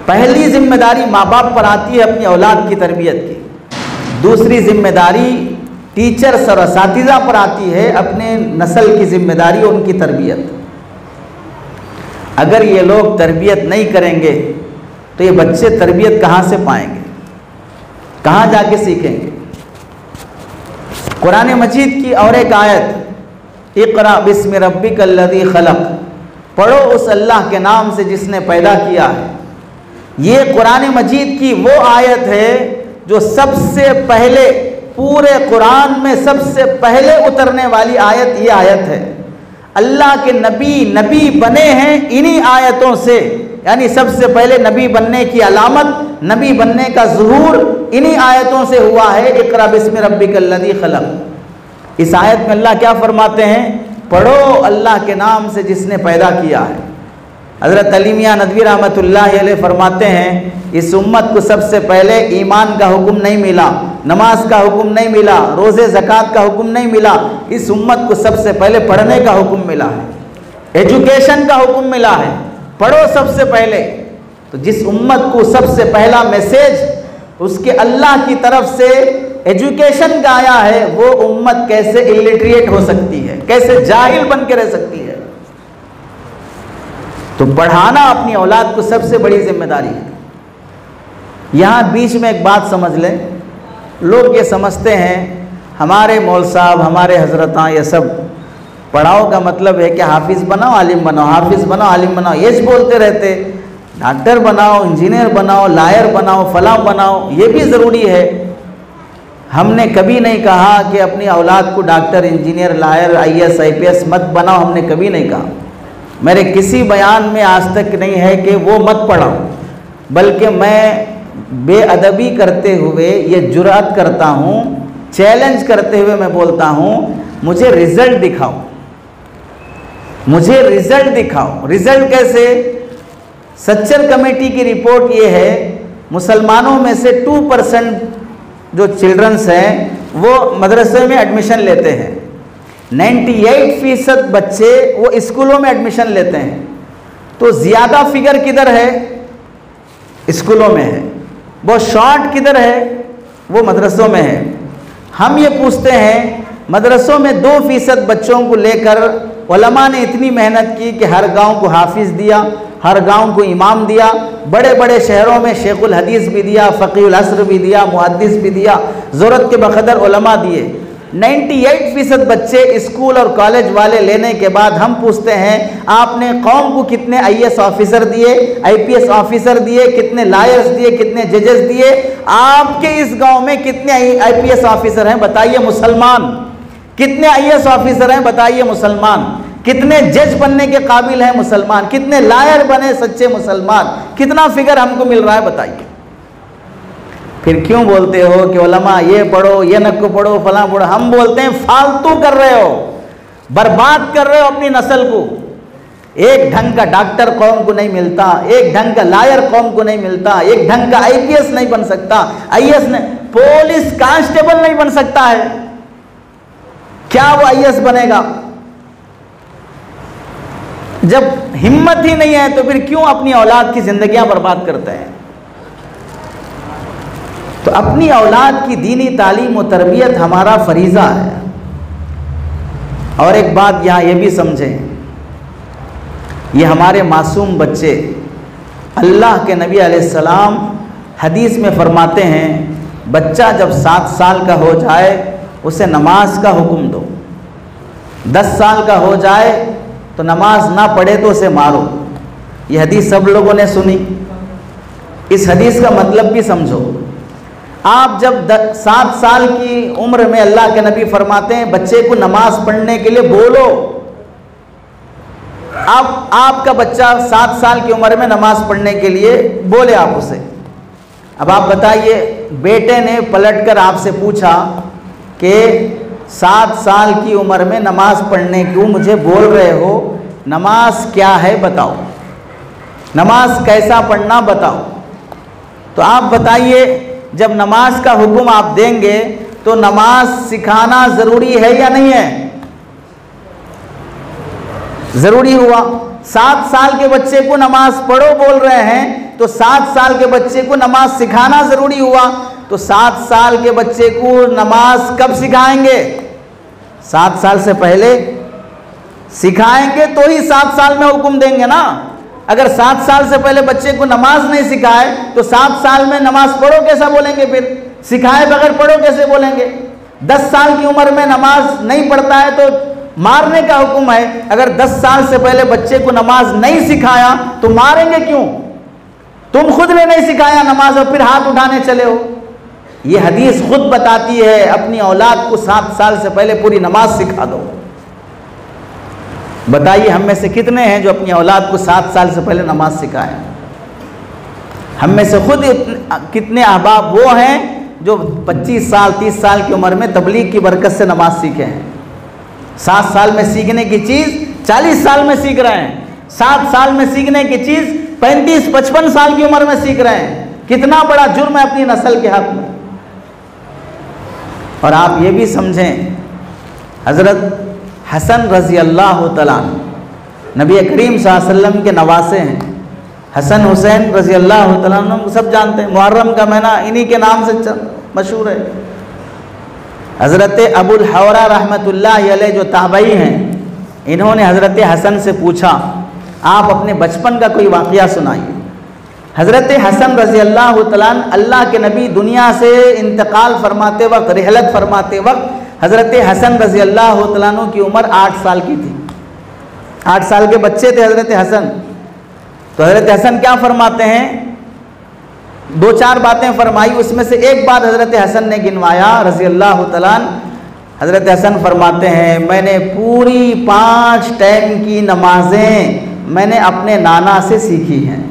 [SPEAKER 1] पहली जिम्मेदारी माँ बाप पर आती है अपनी औलाद की तरबियत की, दूसरी जिम्मेदारी टीचर्स और असातिज़ा पर आती है अपने नस्ल की जिम्मेदारी और उनकी तरबियत। अगर ये लोग तरबियत नहीं करेंगे तो ये बच्चे तरबियत कहाँ से पाएंगे, कहाँ जाके सीखेंगे? कुरान मजीद की और एक आयत, इक़रा बिस्मि रब्बिकल्लज़ी खलक़, पढ़ो उस अल्लाह के नाम से जिसने पैदा किया है। ये कुरान मजीद की वो आयत है जो सबसे पहले पूरे कुरान में सबसे पहले उतरने वाली आयत ये आयत है। अल्लाह के नबी बने हैं इन्हीं आयतों से, यानी सबसे पहले नबी बनने की अलामत, नबी बनने का ज़ुहूर इन्हीं आयतों से हुआ है। इक़रा बिस्मि रब्बिकल्लज़ी खलक़। इस आयत में अल्लाह क्या फरमाते हैं? पढ़ो अल्लाह के नाम से जिसने पैदा किया है। हज़रत अली मियां नदवी रहमतुल्लाह अलैह फरमाते हैं, इस उम्मत को सबसे पहले ईमान का हुक्म नहीं मिला, नमाज का हुक्म नहीं मिला, रोज़े ज़कात का हुक्म नहीं मिला, इस उम्मत को सबसे पहले पढ़ने का हुक्म मिला है, एजुकेशन का हुक्म मिला है, पढ़ो सबसे पहले। तो जिस उम्मत को सबसे पहला मैसेज उसके अल्लाह की तरफ से एजुकेशन का आया है, वो उम्मत कैसे इलिटरेट हो सकती है, कैसे जाहिल बन के रह सकती है? तो पढ़ाना अपनी औलाद को सबसे बड़ी जिम्मेदारी है। यहाँ बीच में एक बात समझ लें, लोग ये समझते हैं हमारे मौल साहब, हमारे हजरतां, ये सब पढ़ाओ का मतलब है कि हाफिज़ बनाओ आलिम बनाओ, हाफिज़ बनाओ आलिम बनाओ, ये बोलते रहते। डॉक्टर बनाओ, इंजीनियर बनाओ, लायर बनाओ, फलां बनाओ, ये भी ज़रूरी है। हमने कभी नहीं कहा कि अपनी औलाद को doctor, engineer, lawyer, IAS IPS मत बनाओ, हमने कभी नहीं कहा। मेरे किसी बयान में आज तक नहीं है कि वो मत पढ़ाओ, बल्कि मैं बेअदबी करते हुए ये जुर्अत करता हूँ, चैलेंज करते हुए मैं बोलता हूँ, मुझे रिज़ल्ट दिखाओ, मुझे रिज़ल्ट दिखाओ। रिज़ल्ट कैसे? सच्चर कमेटी की रिपोर्ट ये है, मुसलमानों में से 2% जो चिल्ड्रंस हैं वो मदरसे में एडमिशन लेते हैं, 98% बच्चे वो स्कूलों में एडमिशन लेते हैं। तो ज़्यादा फिगर किधर है? स्कूलों में है। वो शॉर्ट किधर है? वो मदरसों में है। हम ये पूछते हैं, मदरसों में 2% बच्चों को लेकर उलमा ने इतनी मेहनत की कि हर गांव को हाफिज़ दिया, हर गांव को इमाम दिया, बड़े बड़े शहरों में शेखुल हदीस भी दिया, फ़क़ीहुल असर भी दिया, मुहद्दिस भी दिया, ज़रूरत के बक़दर उलमा दिए। 98% बच्चे स्कूल और कॉलेज वाले लेने के बाद हम पूछते हैं, आपने कौम को कितने IAS ऑफिसर दिए, IPS ऑफिसर दिए, कितने लायर्स दिए, कितने जजेस दिए? आपके इस गांव में कितने IPS ऑफिसर हैं बताइए मुसलमान? कितने IAS ऑफिसर हैं बताइए मुसलमान? कितने जज बनने के काबिल हैं मुसलमान? कितने लायर बने सच्चे मुसलमान? कितना फिगर हमको मिल रहा है बताइए? फिर क्यों बोलते हो कि उलमा ये पढ़ो, ये नक्को पढ़ो, फलां पढ़ो? हम बोलते हैं फालतू कर रहे हो, बर्बाद कर रहे हो अपनी नस्ल को। एक ढंग का डॉक्टर कौम को नहीं मिलता, एक ढंग का लायर कौम को नहीं मिलता, एक ढंग का IPS नहीं बन सकता, IAS नहीं, पुलिस कांस्टेबल नहीं बन सकता है, क्या वो IAS बनेगा? जब हिम्मत ही नहीं है तो फिर क्यों अपनी औलाद की जिंदगियां बर्बाद करते हैं? तो अपनी औलाद की दीनी तालीम और तरबियत हमारा फरीज़ा है। और एक बात यहाँ ये भी समझें, ये हमारे मासूम बच्चे, अल्लाह के नबी अलैहिस्सलाम हदीस में फरमाते हैं, बच्चा जब 7 साल का हो जाए उसे नमाज का हुक्म दो, 10 साल का हो जाए तो नमाज ना पढ़े तो उसे मारो। ये हदीस सब लोगों ने सुनी। इस हदीस का मतलब भी समझो। आप जब 7 साल की उम्र में अल्लाह के नबी फरमाते हैं बच्चे को नमाज पढ़ने के लिए बोलो। आपका बच्चा 7 साल की उम्र में नमाज पढ़ने के लिए बोले आप उसे। अब आप बताइए, बेटे ने पलटकर आपसे पूछा कि 7 साल की उम्र में नमाज पढ़ने क्यों मुझे बोल रहे हो, नमाज क्या है बताओ, नमाज कैसा पढ़ना बताओ। तो आप बताइए, जब नमाज का हुक्म आप देंगे तो नमाज सिखाना ज़रूरी है या नहीं है? ज़रूरी हुआ। 7 साल के बच्चे को नमाज पढ़ो बोल रहे हैं तो 7 साल के बच्चे को नमाज सिखाना ज़रूरी हुआ। तो 7 साल के बच्चे को नमाज कब सिखाएंगे? 7 साल से पहले सिखाएंगे तो ही 7 साल में हुक्म देंगे ना। अगर 7 साल से पहले बच्चे को नमाज नहीं सिखाए तो 7 साल में नमाज पढ़ो कैसा बोलेंगे? फिर सिखाए बगैर पढ़ो कैसे बोलेंगे? 10 साल की उम्र में नमाज नहीं पढ़ता है तो मारने का हुक्म है। अगर 10 साल से पहले बच्चे को नमाज नहीं सिखाया तो मारेंगे क्यों? तुम खुद ने नहीं सिखाया नमाज और फिर हाथ उठाने चले हो। ये हदीस खुद बताती है अपनी औलाद को 7 साल से पहले पूरी नमाज सिखा दो। बताइए हम में से कितने हैं जो अपनी औलाद को 7 साल से पहले नमाज सिखाएं? हम में से खुद कितने अहबाब वो हैं जो 25 साल 30 साल की उम्र में तबलीग की बरकत से नमाज सीखे हैं। 7 साल में सीखने की चीज़ 40 साल में सीख रहे हैं, 7 साल में सीखने की चीज़ 35-55 साल की उम्र में सीख रहे हैं। कितना बड़ा जुर्म है अपनी नस्ल के हक़ में। और आप ये भी समझें, हज़रत हसन रज़ी अल्लाह तआला नबी करीम सल्लल्लाहु अलैहि वसल्लम के नवासे हैं। हसन हुसैन रज़ी अल्लाह तआला अन्हु सब जानते हैं, मुहर्रम का महीना इन्हीं के नाम से मशहूर है। हज़रत अबुल हवरा रहमतुल्लाह अलैह जो ताबई हैं, इन्होंने हज़रत हसन से पूछा आप अपने बचपन का कोई वाक़या सुनाइए। हज़रत हसन रज़ी अल्लाह तआला अल्लाह के नबी दुनिया से इंतकाल फरमाते वक्त, रिहलत फरमाते वक्त हज़रत हसन रज़ी अल्लाह तआला की उम्र 8 साल की थी। 8 साल के बच्चे थे हज़रत हसन। तो हज़रत हसन क्या फरमाते हैं, 2-4 बातें फरमाई, उसमें से एक बात हज़रत हसन ने गिनवाया रज़ी अल्लाह तआला। हज़रत हसन फरमाते हैं मैंने पूरी 5 टाइम की नमाजें मैंने अपने नाना से सीखी हैं।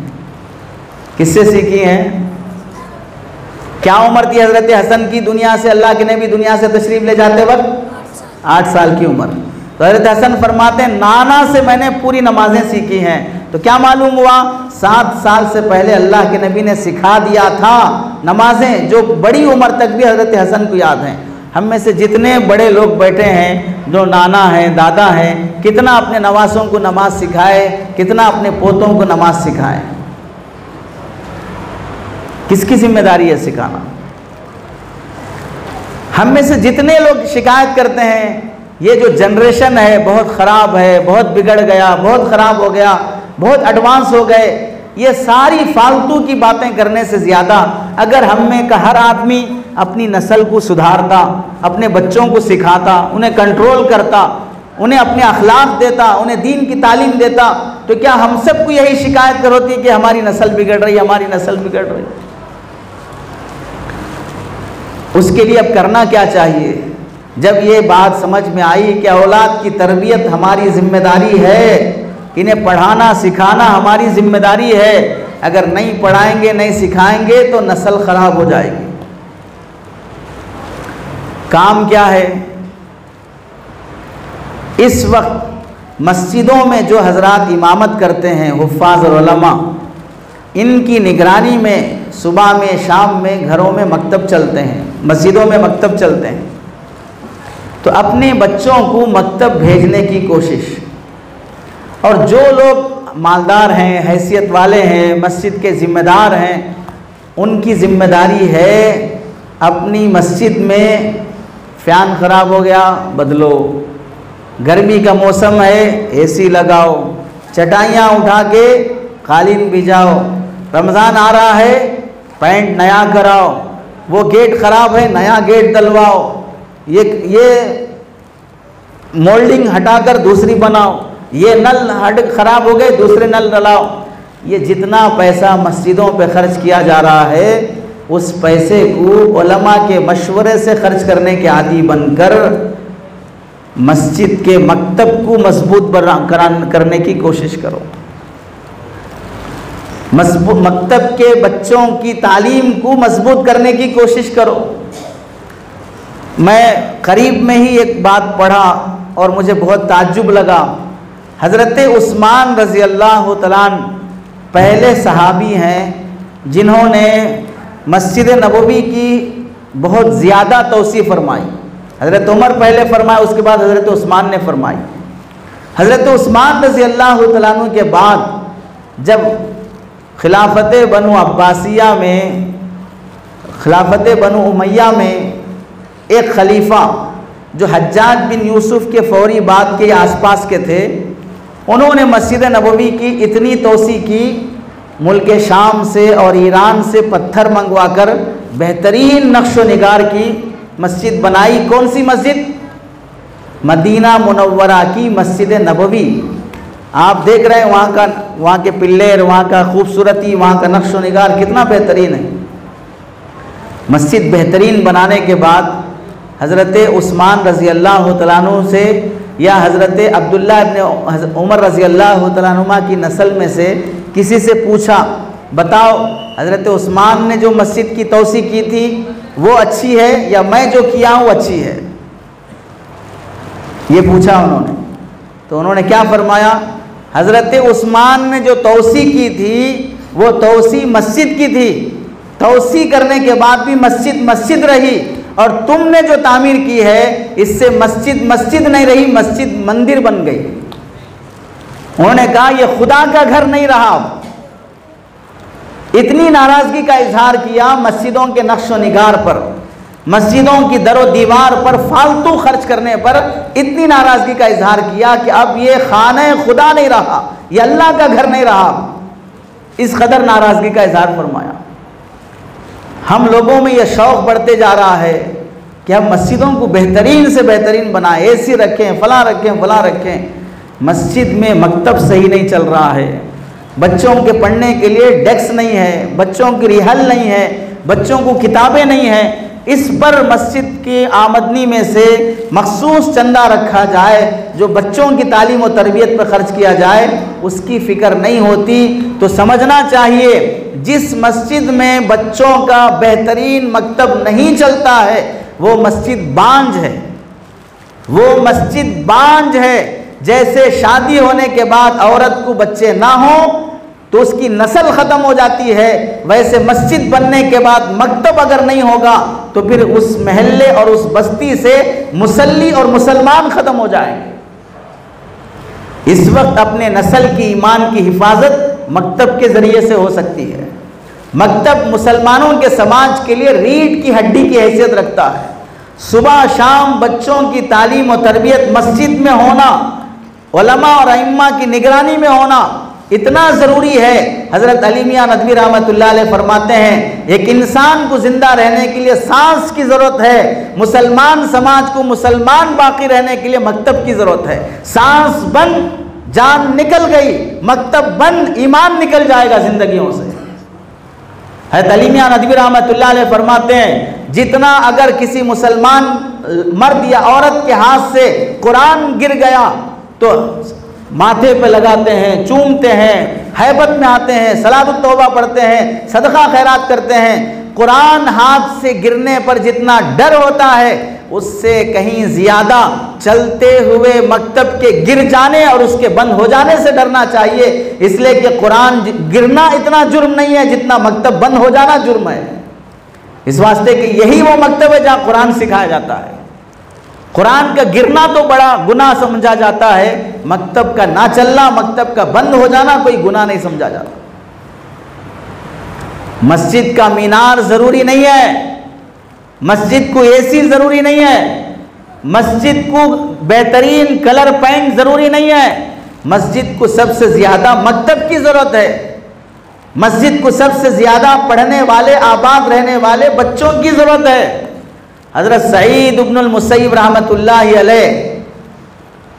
[SPEAKER 1] किससे सीखी हैं? क्या उम्र थी हज़रत हसन की दुनिया से, अल्लाह के नबी दुनिया से तशरीफ़ ले जाते वक्त? 8 साल की उम्र। तो हज़रत हसन फरमाते हैं नाना से मैंने पूरी नमाजें सीखी हैं। तो क्या मालूम हुआ, 7 साल से पहले अल्लाह के नबी ने सिखा दिया था नमाजें, जो बड़ी उम्र तक भी हज़रत हसन को याद हैं। हम में से जितने बड़े लोग बैठे हैं, जो नाना हैं, दादा हैं, कितना अपने नवासों को नमाज सिखाए, कितना अपने पोतों को नमाज सिखाए। किसकी जिम्मेदारी है सिखाना? हम में से जितने लोग शिकायत करते हैं ये जो जनरेशन है बहुत ख़राब है, बहुत बिगड़ गया, बहुत ख़राब हो गया, बहुत एडवांस हो गए, ये सारी फालतू की बातें करने से ज़्यादा अगर हम में का हर आदमी अपनी नस्ल को सुधारता, अपने बच्चों को सिखाता, उन्हें कंट्रोल करता, उन्हें अपने अखलाक देता, उन्हें दीन की तालीम देता, तो क्या हम सबको यही शिकायत कर होती कि हमारी नस्ल बिगड़ रही, हमारी नस्ल बिगड़ रही? उसके लिए अब करना क्या चाहिए? जब ये बात समझ में आई कि औलाद की तरबियत हमारी जिम्मेदारी है, इन्हें पढ़ाना सिखाना हमारी जिम्मेदारी है, अगर नहीं पढ़ाएंगे नहीं सिखाएंगे तो नस्ल ख़राब हो जाएगी। काम क्या है? इस वक्त मस्जिदों में जो हजरात इमामत करते हैं, हुफ़्फ़ाज़ और उलमा, इनकी निगरानी में सुबह में शाम में घरों में मकतब चलते हैं, मस्जिदों में मकतब चलते हैं, तो अपने बच्चों को मकतब भेजने की कोशिश। और जो लोग मालदार हैं, हैसियत वाले हैं, मस्जिद के ज़िम्मेदार हैं, उनकी ज़िम्मेदारी है अपनी मस्जिद में फ़ैन ख़राब हो गया बदलो, गर्मी का मौसम है एसी लगाओ, चटाइयाँ उठा के कालीन बिछाओ, रमज़ान आ रहा है पेंट नया कराओ, वो गेट ख़राब है नया गेट डलवाओ, ये मोल्डिंग हटाकर दूसरी बनाओ, ये नल ख़राब हो गए दूसरे नल डलाओ। ये जितना पैसा मस्जिदों पे खर्च किया जा रहा है, उस पैसे को उलमा के मशवरे से खर्च करने के आदी बनकर मस्जिद के मकतब को मजबूत करने की कोशिश करो। मकतब के बच्चों की तालीम को मजबूत करने की कोशिश करो। मैं करीब में ही एक बात पढ़ा और मुझे बहुत ताज्जुब लगा। हज़रत उस्मान रज़ी अल्लाह तआला पहले सहाबी हैं जिन्होंने मस्जिद नबवी की बहुत ज़्यादा तौसी फरमाई। हज़रत उमर पहले फरमाया, उसके बाद हज़रत उस्मान ने फरमाई। हज़रत उस्मान रज़ी अल्लाह तआला अन्हु के बाद जब खिलाफत बनु अब्बासिया में, खिलाफत बनु उमैया में एक खलीफा जो हज्जाज बिन यूसुफ के फौरी बाद के आसपास के थे, उन्होंने मस्जिद नबवी की इतनी तोसी की, मुल्क शाम से और ईरान से पत्थर मंगवाकर बेहतरीन नक्शो निगार की मस्जिद बनाई। कौन सी मस्जिद? मदीना मुनव्वरा की मस्जिद नबवी। आप देख रहे हैं वहाँ के पिल्लेर, वहाँ का खूबसूरती, वहाँ का नक्शो निगार कितना बेहतरीन है। मस्जिद बेहतरीन बनाने के बाद हज़रत उस्मान रज़ी अल्लाह तआला अन्हु से या हज़रत अब्दुल्ला इब्न उमर रज़ी अल्लाह तआला अन्हुमा की नस्ल में से किसी से पूछा, बताओ हज़रत उस्मान ने जो मस्जिद की तौसी की थी वो अच्छी है या मैं जो किया हूँ अच्छी है? ये पूछा उन्होंने। तो उन्होंने क्या फरमाया, हज़रत उस्मान ने जो तौसी की थी वो तौसी मस्जिद की थी, तौसी करने के बाद भी मस्जिद मस्जिद रही, और तुमने जो तामीर की है इससे मस्जिद मस्जिद नहीं रही, मस्जिद मंदिर बन गई। उन्होंने कहा यह खुदा का घर नहीं रहा। इतनी नाराज़गी का इजहार किया मस्जिदों के नक्शो निगार पर, मस्जिदों की दरो दीवार पर फालतू खर्च करने पर इतनी नाराज़गी का इजहार किया कि अब ये खाने खुदा नहीं रहा, ये अल्लाह का घर नहीं रहा। इस कदर नाराज़गी का इजहार फरमाया। हम लोगों में यह शौक़ बढ़ते जा रहा है कि हम मस्जिदों को बेहतरीन से बेहतरीन बनाएं, एसी रखें, फला रखें, फला रखें। मस्जिद में मकतब सही नहीं चल रहा है, बच्चों के पढ़ने के लिए डेस्क नहीं है, बच्चों की रिहल नहीं है, बच्चों को किताबें नहीं हैं। इस पर मस्जिद की आमदनी में से मखसूस चंदा रखा जाए जो बच्चों की तालीम और तरबियत पर खर्च किया जाए, उसकी फ़िक्र नहीं होती। तो समझना चाहिए जिस मस्जिद में बच्चों का बेहतरीन मकतब नहीं चलता है वो मस्जिद बांझ है, वो मस्जिद बांझ है। जैसे शादी होने के बाद औरत को बच्चे ना हो तो उसकी नस्ल ख़त्म हो जाती है, वैसे मस्जिद बनने के बाद मकतब अगर नहीं होगा तो फिर उस महल्ले और उस बस्ती से मुसल्ली और मुसलमान ख़त्म हो जाएंगे। इस वक्त अपने नस्ल की ईमान की हिफाजत मकतब के ज़रिए से हो सकती है। मकतब मुसलमानों के समाज के लिए रीढ़ की हड्डी की हैसियत रखता है। सुबह शाम बच्चों की तालीम और तरबियत मस्जिद में होना, उलमा और अइम्मा की निगरानी में होना इतना ज़रूरी है। हज़रत अली मियाँ नदवी रहमतुल्लाह अलैह फरमाते हैं एक इंसान को ज़िंदा रहने के लिए सांस की ज़रूरत है, मुसलमान समाज को मुसलमान बाकी रहने के लिए मकतब की ज़रूरत है। सांस बंद, जान निकल गई, मकतब बंद, ईमान निकल जाएगा ज़िंदगियों से। हज़रत अली मियाँ नदवी रहमतुल्लाह अलैह फरमाते हैं जितना अगर किसी मुसलमान मर्द या औरत के हाथ से कुरान गिर गया तो माथे पे लगाते हैं, चूमते हैं, हैबत में आते हैं, सलातुत तौबा पढ़ते हैं, सदका खैरात करते हैं। कुरान हाथ से गिरने पर जितना डर होता है उससे कहीं ज़्यादा चलते हुए मकतब के गिर जाने और उसके बंद हो जाने से डरना चाहिए, इसलिए कि कुरान गिरना इतना जुर्म नहीं है जितना मकतब बंद हो जाना जुर्म है। इस वास्ते कि यही वो मकतब है जहाँ कुरान सिखाया जाता है। कुरान का गिरना तो बड़ा गुनाह समझा जाता है, मकतब का ना चलना, मकतब का बंद हो जाना कोई गुनाह नहीं समझा जाता। मस्जिद का मीनार ज़रूरी नहीं है, मस्जिद को एसी ज़रूरी नहीं है, मस्जिद को बेहतरीन कलर पेंट ज़रूरी नहीं है। मस्जिद को सबसे ज़्यादा मकतब की ज़रूरत है, मस्जिद को सबसे ज़्यादा पढ़ने वाले, आबाद रहने वाले बच्चों की ज़रूरत है। हज़रत सईद इब्नुल मुसय्यब रहमतुल्लाहि अलैह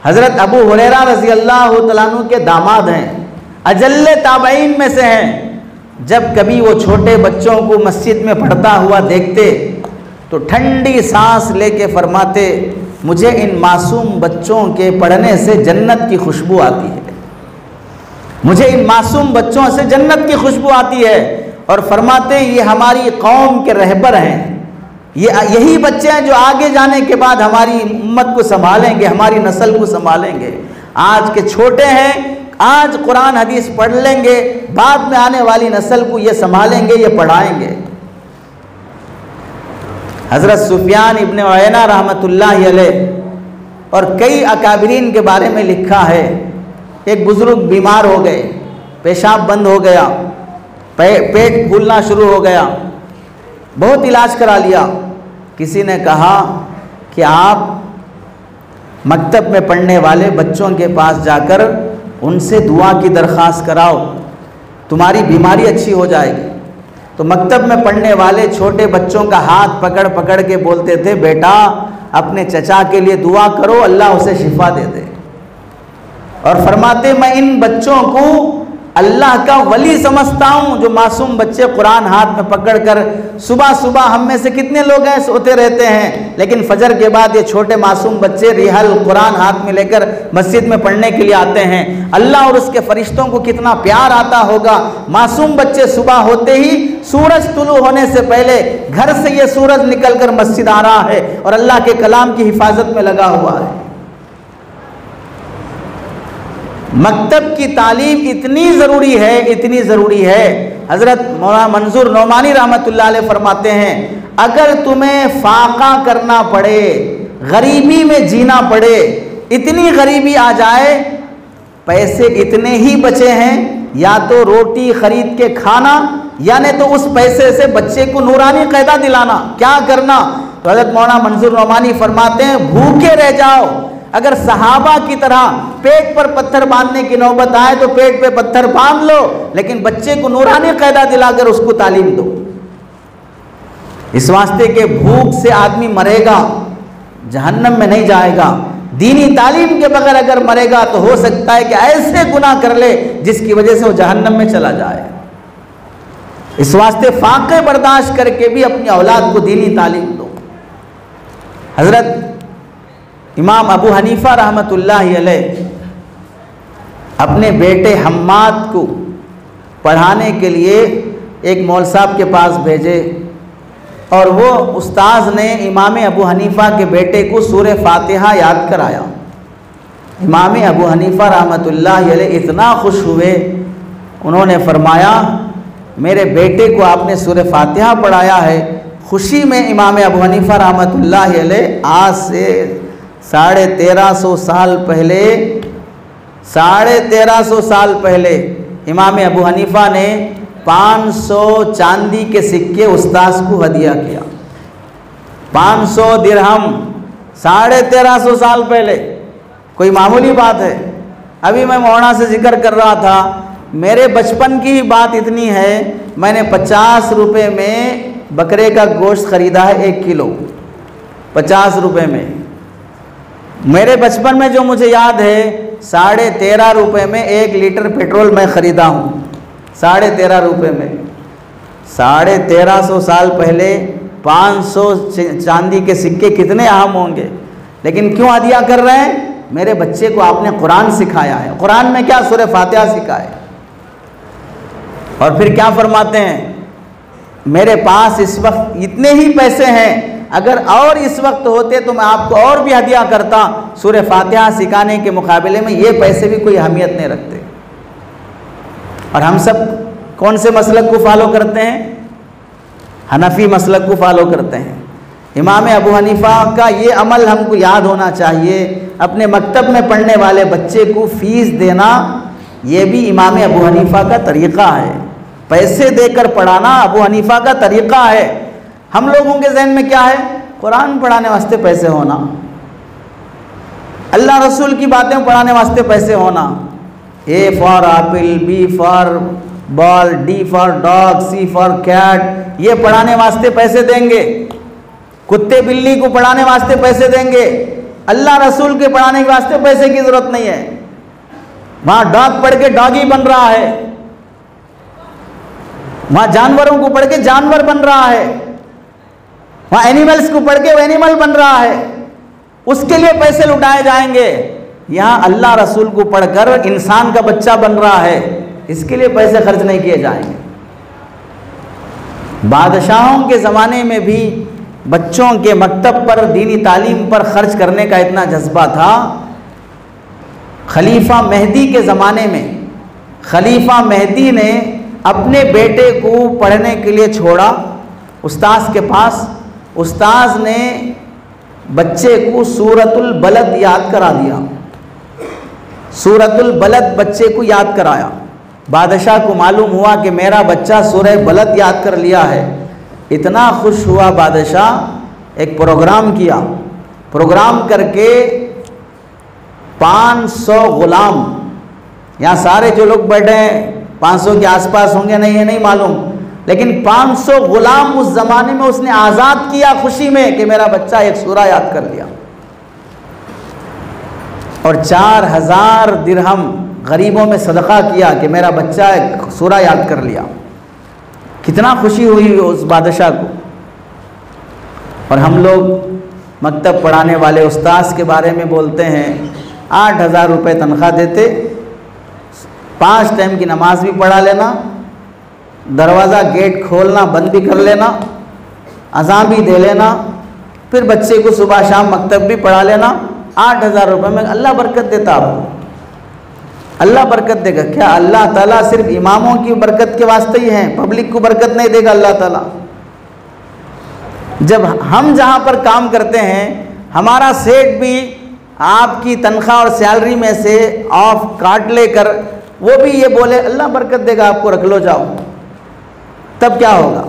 [SPEAKER 1] हज़रत अबू हुरैरा रज़ी अल्लाह तआला अन्हु के दामाद हैं, अजल्ले ताबईन में से हैं। जब कभी वो छोटे बच्चों को मस्जिद में पढ़ता हुआ देखते तो ठंडी सांस लेके फरमाते मुझे इन मासूम बच्चों के पढ़ने से जन्नत की खुशबू आती है, मुझे इन मासूम बच्चों से जन्नत की खुशबू आती है। और फरमाते ये हमारी कौम के रहबर हैं, यही बच्चे हैं जो आगे जाने के बाद हमारी उम्मत को संभालेंगे, हमारी नस्ल को संभालेंगे। आज के छोटे हैं, आज कुरान हदीस पढ़ लेंगे, बाद में आने वाली नस्ल को ये संभालेंगे, ये पढ़ाएंगे। हज़रत सुफियान इब्न उयैना रहमतुल्लाहि अलैह और कई अकाबिरीन के बारे में लिखा है, एक बुज़ुर्ग बीमार हो गए, पेशाब बंद हो गया, पेट फूलना शुरू हो गया, बहुत इलाज करा लिया। किसी ने कहा कि आप मकतब में पढ़ने वाले बच्चों के पास जाकर उनसे दुआ की दरख्वास्त कराओ, तुम्हारी बीमारी अच्छी हो जाएगी। तो मकतब में पढ़ने वाले छोटे बच्चों का हाथ पकड़ पकड़ के बोलते थे बेटा अपने चचा के लिए दुआ करो, अल्लाह उसे शिफा दे दे। और फरमाते मैं इन बच्चों को अल्लाह का वली समझता हूँ जो मासूम बच्चे कुरान हाथ में पकड़कर सुबह सुबह, हम में से कितने लोग हैं सोते रहते हैं, लेकिन फजर के बाद ये छोटे मासूम बच्चे रिहल कुरान हाथ में लेकर मस्जिद में पढ़ने के लिए आते हैं। अल्लाह और उसके फरिश्तों को कितना प्यार आता होगा। मासूम बच्चे सुबह होते ही सूरज तुलू होने से पहले घर से ये सूरज निकल कर मस्जिद आ रहा है और अल्लाह के कलाम की हिफाजत में लगा हुआ है। मकतब की तालीम इतनी ज़रूरी है, इतनी ज़रूरी है। हज़रत मौलाना मंजूर नौमानी रहमतुल्लाह अलैह फरमाते हैं, अगर तुम्हें फाका करना पड़े, गरीबी में जीना पड़े, इतनी गरीबी आ जाए, पैसे इतने ही बचे हैं, या तो रोटी खरीद के खाना, यानी तो उस पैसे से बच्चे को नूरानी क़ैदा दिलाना, क्या करना? तो हज़रत मौलाना मंजूर नौमानी फरमाते हैं, भूखे रह जाओ, अगर सहाबा की तरह पेट पर पत्थर बांधने की नौबत आए तो पेट पे पत्थर बांध लो, लेकिन बच्चे को नूरानी क़ैदा दिलाकर उसको तालीम दो। इस वास्ते के भूख से आदमी मरेगा, जहन्नम में नहीं जाएगा। दीनी तालीम के बगैर अगर मरेगा तो हो सकता है कि ऐसे गुनाह कर ले जिसकी वजह से वो जहन्नम में चला जाए। इस वास्ते फाके बर्दाश्त करके भी अपनी औलाद को दीनी तालीम दो। हज़रत इमाम अबू हनीफा रहमतुल्लाहि अलैह अपने बेटे हम्माद को पढ़ाने के लिए एक मौल साहब के पास भेजे और वो उस्ताद ने इमाम अबू हनीफा के बेटे को सूरह फातिहा याद कराया। इमाम अबू हनीफा रहमतुल्लाहि अलैह इतना खुश हुए, उन्होंने फरमाया, मेरे बेटे को आपने सूरह फातिहा पढ़ाया है। खुशी में इमाम अबू हनीफा रहमतुल्लाहि अलैह आज से 1350 साल पहले 1350 साल पहले इमाम अबू हनीफा ने 500 चांदी के सिक्के उस्ताद को हदिया किया। 500 दिरहम 1350 साल पहले, कोई मामूली बात है। अभी मैं मौलाना से जिक्र कर रहा था, मेरे बचपन की ही बात इतनी है, मैंने 50 रुपये में बकरे का गोश्त ख़रीदा है 1 किलो, 50 रुपये में। मेरे बचपन में जो मुझे याद है, 13.5 रुपये में 1 लीटर पेट्रोल मैं ख़रीदा हूँ, 13.5 रुपये में। 1350 साल पहले 500 चांदी के सिक्के कितने अहम होंगे, लेकिन क्यों हदिया कर रहे हैं? मेरे बच्चे को आपने कुरान सिखाया है। कुरान में क्या? सूरह फातिहा सिखाए। और फिर क्या फरमाते हैं, मेरे पास इस वक्त इतने ही पैसे हैं, अगर और इस वक्त होते तो मैं आपको और भी हदिया करता। सूरह फातिहा सिखाने के मुकाबले में ये पैसे भी कोई अहमियत नहीं रखते। और हम सब कौन से मसलक को फॉलो करते हैं? हनफी मसलक को फॉलो करते हैं। इमाम अबू हनीफा का ये अमल हमको याद होना चाहिए। अपने मकतब में पढ़ने वाले बच्चे को फ़ीस देना, ये भी इमाम अबू हनीफा का तरीक़ा है। पैसे देकर पढ़ाना अबू हनीफा का तरीक़ा है। हम लोगों के जहन में क्या है? कुरान पढ़ाने वास्ते पैसे होना, अल्लाह रसूल की बातें पढ़ाने वास्ते पैसे होना। A for apple, B for ball, D for dog, C for cat, ये पढ़ाने वास्ते पैसे देंगे। कुत्ते बिल्ली को पढ़ाने वास्ते पैसे देंगे। अल्लाह रसूल के पढ़ाने के वास्ते पैसे की ज़रूरत नहीं है। वहाँ डॉग पढ़ के डॉगी बन रहा है, वहाँ जानवरों को पढ़ के जानवर बन रहा है, वहाँ एनिमल्स को पढ़ के वो एनिमल बन रहा है, उसके लिए पैसे लुटाए जाएंगे। यहाँ अल्लाह रसूल को पढ़कर इंसान का बच्चा बन रहा है, इसके लिए पैसे खर्च नहीं किए जाएंगे। बादशाहों के ज़माने में भी बच्चों के मकतब पर, दीनी तालीम पर खर्च करने का इतना जज्बा था। खलीफा मेहदी के ज़माने में खलीफा मेहदी ने अपने बेटे को पढ़ने के लिए छोड़ा उस्ताद के पास। उस्ताद ने बच्चे को सूरतुल बलद याद करा दिया। सूरतुल बलद बच्चे को याद कराया। बादशाह को मालूम हुआ कि मेरा बच्चा सूरह बलद याद कर लिया है। इतना खुश हुआ बादशाह, एक प्रोग्राम किया। प्रोग्राम करके 500 गुलाम, यहाँ सारे जो लोग बैठे हैं 500 के आसपास होंगे, नहीं है नहीं मालूम, लेकिन 500 गुलाम उस ज़माने में उसने आज़ाद किया खुशी में कि मेरा बच्चा एक सूरा याद कर लिया। और 4000 दिरहम गरीबों में सदका किया कि मेरा बच्चा एक सूरा याद कर लिया, कितना खुशी हुई उस बादशाह को। और हम लोग मकतब पढ़ाने वाले उस्ताद के बारे में बोलते हैं, 8,000 रुपये तनख्वाह देते, 5 टाइम की नमाज भी पढ़ा लेना, दरवाज़ा गेट खोलना बंद भी कर लेना, अज़ान भी दे लेना, फिर बच्चे को सुबह शाम मकतब भी पढ़ा लेना। 8,000 रुपये में अल्लाह बरकत देता आपको, अल्लाह बरकत देगा। क्या अल्लाह ताला सिर्फ इमामों की बरकत के वास्ते ही हैं, पब्लिक को बरकत नहीं देगा अल्लाह ताला? जब हम जहाँ पर काम करते हैं, हमारा सेठ भी आपकी तनख्वाह और सैलरी में से ऑफ काट लेकर वो भी ये बोले अल्लाह बरकत देगा आपको, रख लो जाओ, तब क्या होगा?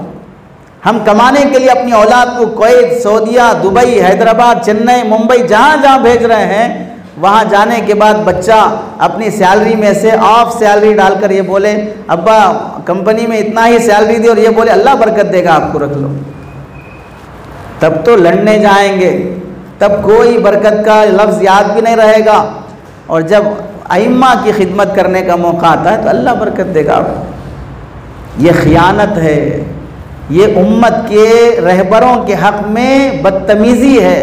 [SPEAKER 1] हम कमाने के लिए अपनी औलाद को कुवैत, सऊदीया, दुबई, हैदराबाद, चेन्नई, मुंबई जहाँ जहाँ भेज रहे हैं, वहाँ जाने के बाद बच्चा अपनी सैलरी में से ऑफ सैलरी डालकर ये बोले अब्बा कंपनी में इतना ही सैलरी दी, और ये बोले अल्लाह बरकत देगा आपको, रख लो। तब तो लड़ने जाएंगे, तब कोई बरकत का लफ्ज़ याद भी नहीं रहेगा। और जब अइम्मा की खिदमत करने का मौका आता है तो अल्लाह बरकत देगा आपको। ये खियानत है, ये उम्मत के रहबरों के हक़ में बदतमीज़ी है,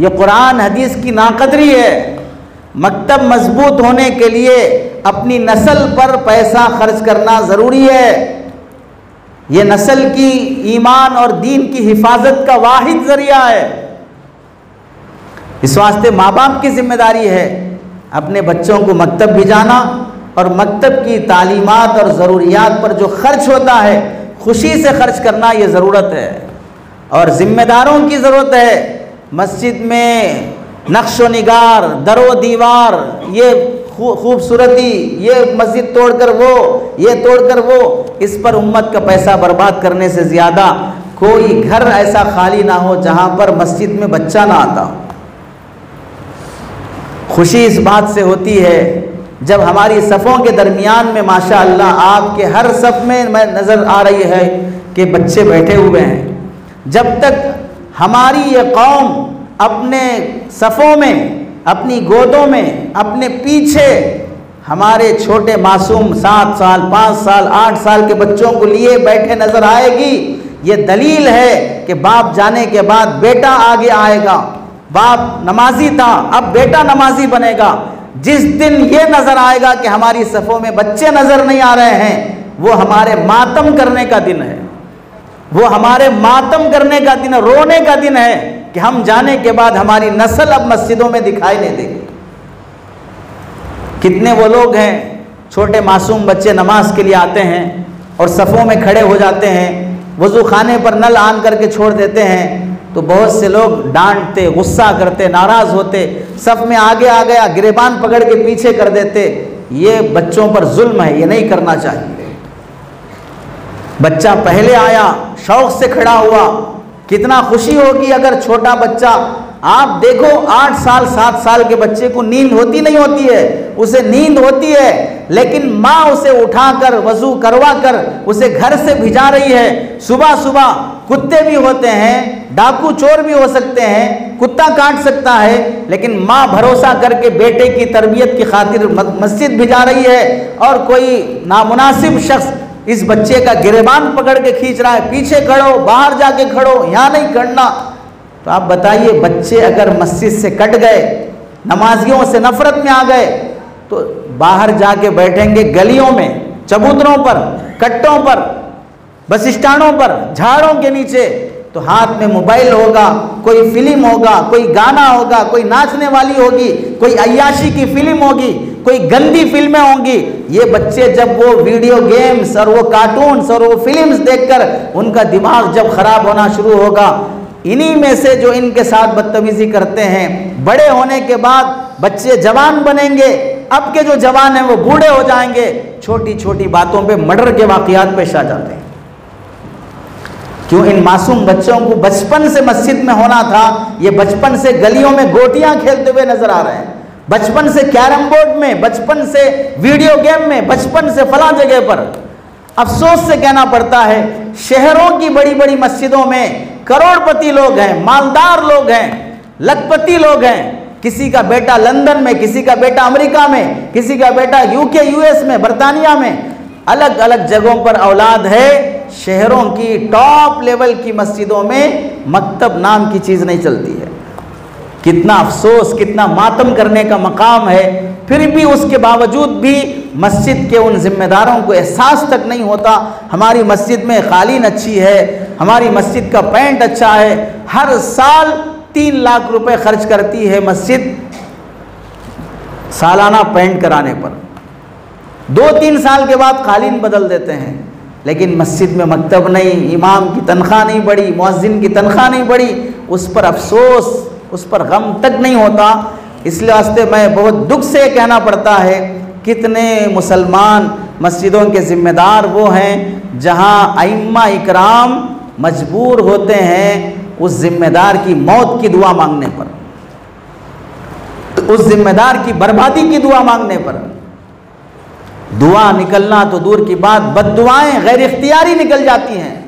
[SPEAKER 1] ये कुरान हदीस की नाकदरी है। मकतब मजबूत होने के लिए अपनी नस्ल पर पैसा खर्च करना ज़रूरी है। ये नस्ल की ईमान और दीन की हिफाजत का वाहिद ज़रिया है। इस वास्ते माँ बाप की जिम्मेदारी है अपने बच्चों को मकतब भिजाना, और मकतब की तालीमात और ज़रूरियात पर जो खर्च होता है खुशी से खर्च करना ये ज़रूरत है। और ज़िम्मेदारों की ज़रूरत है। मस्जिद में नक्श व निगार, दरो दीवार, ये खूबसूरती, ये मस्जिद तोड़कर वो, ये तोड़कर वो, इस पर उम्मत का पैसा बर्बाद करने से ज़्यादा कोई घर ऐसा खाली ना हो जहाँ पर मस्जिद में बच्चा ना आता हो। खुशी इस बात से होती है जब हमारी सफ़ों के दरमियान में माशाअल्लाह आपके हर सफ़ में नज़र आ रही है कि बच्चे बैठे हुए हैं। जब तक हमारी ये कौम अपने सफ़ों में, अपनी गोदों में, अपने पीछे हमारे छोटे मासूम 7 साल, 5 साल, 8 साल के बच्चों को लिए बैठे नज़र आएगी, ये दलील है कि बाप जाने के बाद बेटा आगे आएगा। बाप नमाजी था, अब बेटा नमाजी बनेगा। जिस दिन ये नज़र आएगा कि हमारी सफ़ों में बच्चे नज़र नहीं आ रहे हैं, वो हमारे मातम करने का दिन है, वो हमारे मातम करने का दिन है, रोने का दिन है कि हम जाने के बाद हमारी नस्ल अब मस्जिदों में दिखाई नहीं देगी। कितने वो लोग हैं, छोटे मासूम बच्चे नमाज के लिए आते हैं और सफ़ों में खड़े हो जाते हैं, वज़ू खाने पर नल ऑन करके छोड़ देते हैं, तो बहुत से लोग डांटते, गुस्सा करते, नाराज़ होते, सफ़ में आगे आ गया गिरेबान पकड़ के पीछे कर देते। ये बच्चों पर जुल्म है, ये नहीं करना चाहिए। बच्चा पहले आया, शौक़ से खड़ा हुआ, कितना खुशी होगी अगर छोटा बच्चा, आप देखो 8 साल 7 साल के बच्चे को नींद होती नहीं होती है, उसे नींद होती है, लेकिन माँ उसे उठाकर वज़ू करवा कर उसे घर से भिजा रही है। सुबह सुबह कुत्ते भी होते हैं, डाकू चोर भी हो सकते हैं, कुत्ता काट सकता है, लेकिन माँ भरोसा करके बेटे की तरबियत की खातिर मस्जिद भिजा रही है, और कोई नामुनासिब शख्स इस बच्चे का गिरेबान पकड़ के खींच रहा है, पीछे खड़ो, बाहर जाके खड़ो, यहाँ नहीं खड़ना। तो आप बताइए, बच्चे अगर मस्जिद से कट गए, नमाजियों से नफरत में आ गए, तो बाहर जाके बैठेंगे गलियों में, चबूतरों पर, कट्टों पर, बस स्टैंडों पर, झाड़ों के नीचे, तो हाथ में मोबाइल होगा, कोई फिल्म होगा, कोई गाना होगा, कोई नाचने वाली होगी, कोई अय्याशी की फिल्म होगी, कोई गंदी फिल्में होंगी। ये बच्चे जब वो वीडियो गेम्स और वो कार्टून्स और वो फिल्म्स देखकर उनका दिमाग जब ख़राब होना शुरू होगा, इन्हीं में से जो इनके साथ बदतमीज़ी करते हैं, बड़े होने के बाद बच्चे जवान बनेंगे, अब के जो जवान हैं वो बूढ़े हो जाएंगे, छोटी छोटी बातों पे मर्डर के वाक़यात पेश आ जाते हैं। क्यों? इन मासूम बच्चों को बचपन से मस्जिद में होना था, ये बचपन से गलियों में गोटियां खेलते हुए नजर आ रहे हैं, बचपन से कैरम बोर्ड में, बचपन से वीडियो गेम में, बचपन से फला जगह पर। अफसोस से कहना पड़ता है, शहरों की बड़ी बड़ी मस्जिदों में करोड़पति लोग हैं, मालदार लोग हैं, लखपति लोग हैं, किसी का बेटा लंदन में, किसी का बेटा अमेरिका में, किसी का बेटा यूके यूएस में, बर्तानिया में, अलग अलग जगहों पर औलाद है। शहरों की टॉप लेवल की मस्जिदों में मकतब नाम की चीज़ नहीं चलती है। कितना अफसोस, कितना मातम करने का मकाम है। फिर भी उसके बावजूद भी मस्जिद के उन जिम्मेदारों को एहसास तक नहीं होता। हमारी मस्जिद में कालीन अच्छी है, हमारी मस्जिद का पेंट अच्छा है। हर साल 3 लाख रुपए खर्च करती है मस्जिद सालाना पेंट कराने पर। 2-3 साल के बाद कालीन बदल देते हैं, लेकिन मस्जिद में मकतब नहीं, इमाम की तनख्वाह नहीं बढ़ी, मुअज्जिन की तनख्वाह नहीं बढ़ी। उस पर अफसोस, उस पर गम तक नहीं होता। इसलिए वास्ते मैं बहुत दुख से कहना पड़ता है, कितने मुसलमान मस्जिदों के ज़िम्मेदार वो हैं जहां अइम्मा इकराम मजबूर होते हैं उस ज़िम्मेदार की मौत की दुआ मांगने पर, उस ज़िम्मेदार की बर्बादी की दुआ मांगने पर। दुआ निकलना तो दूर की बात, बद्दुआएं गैर इख्तियारी निकल जाती हैं।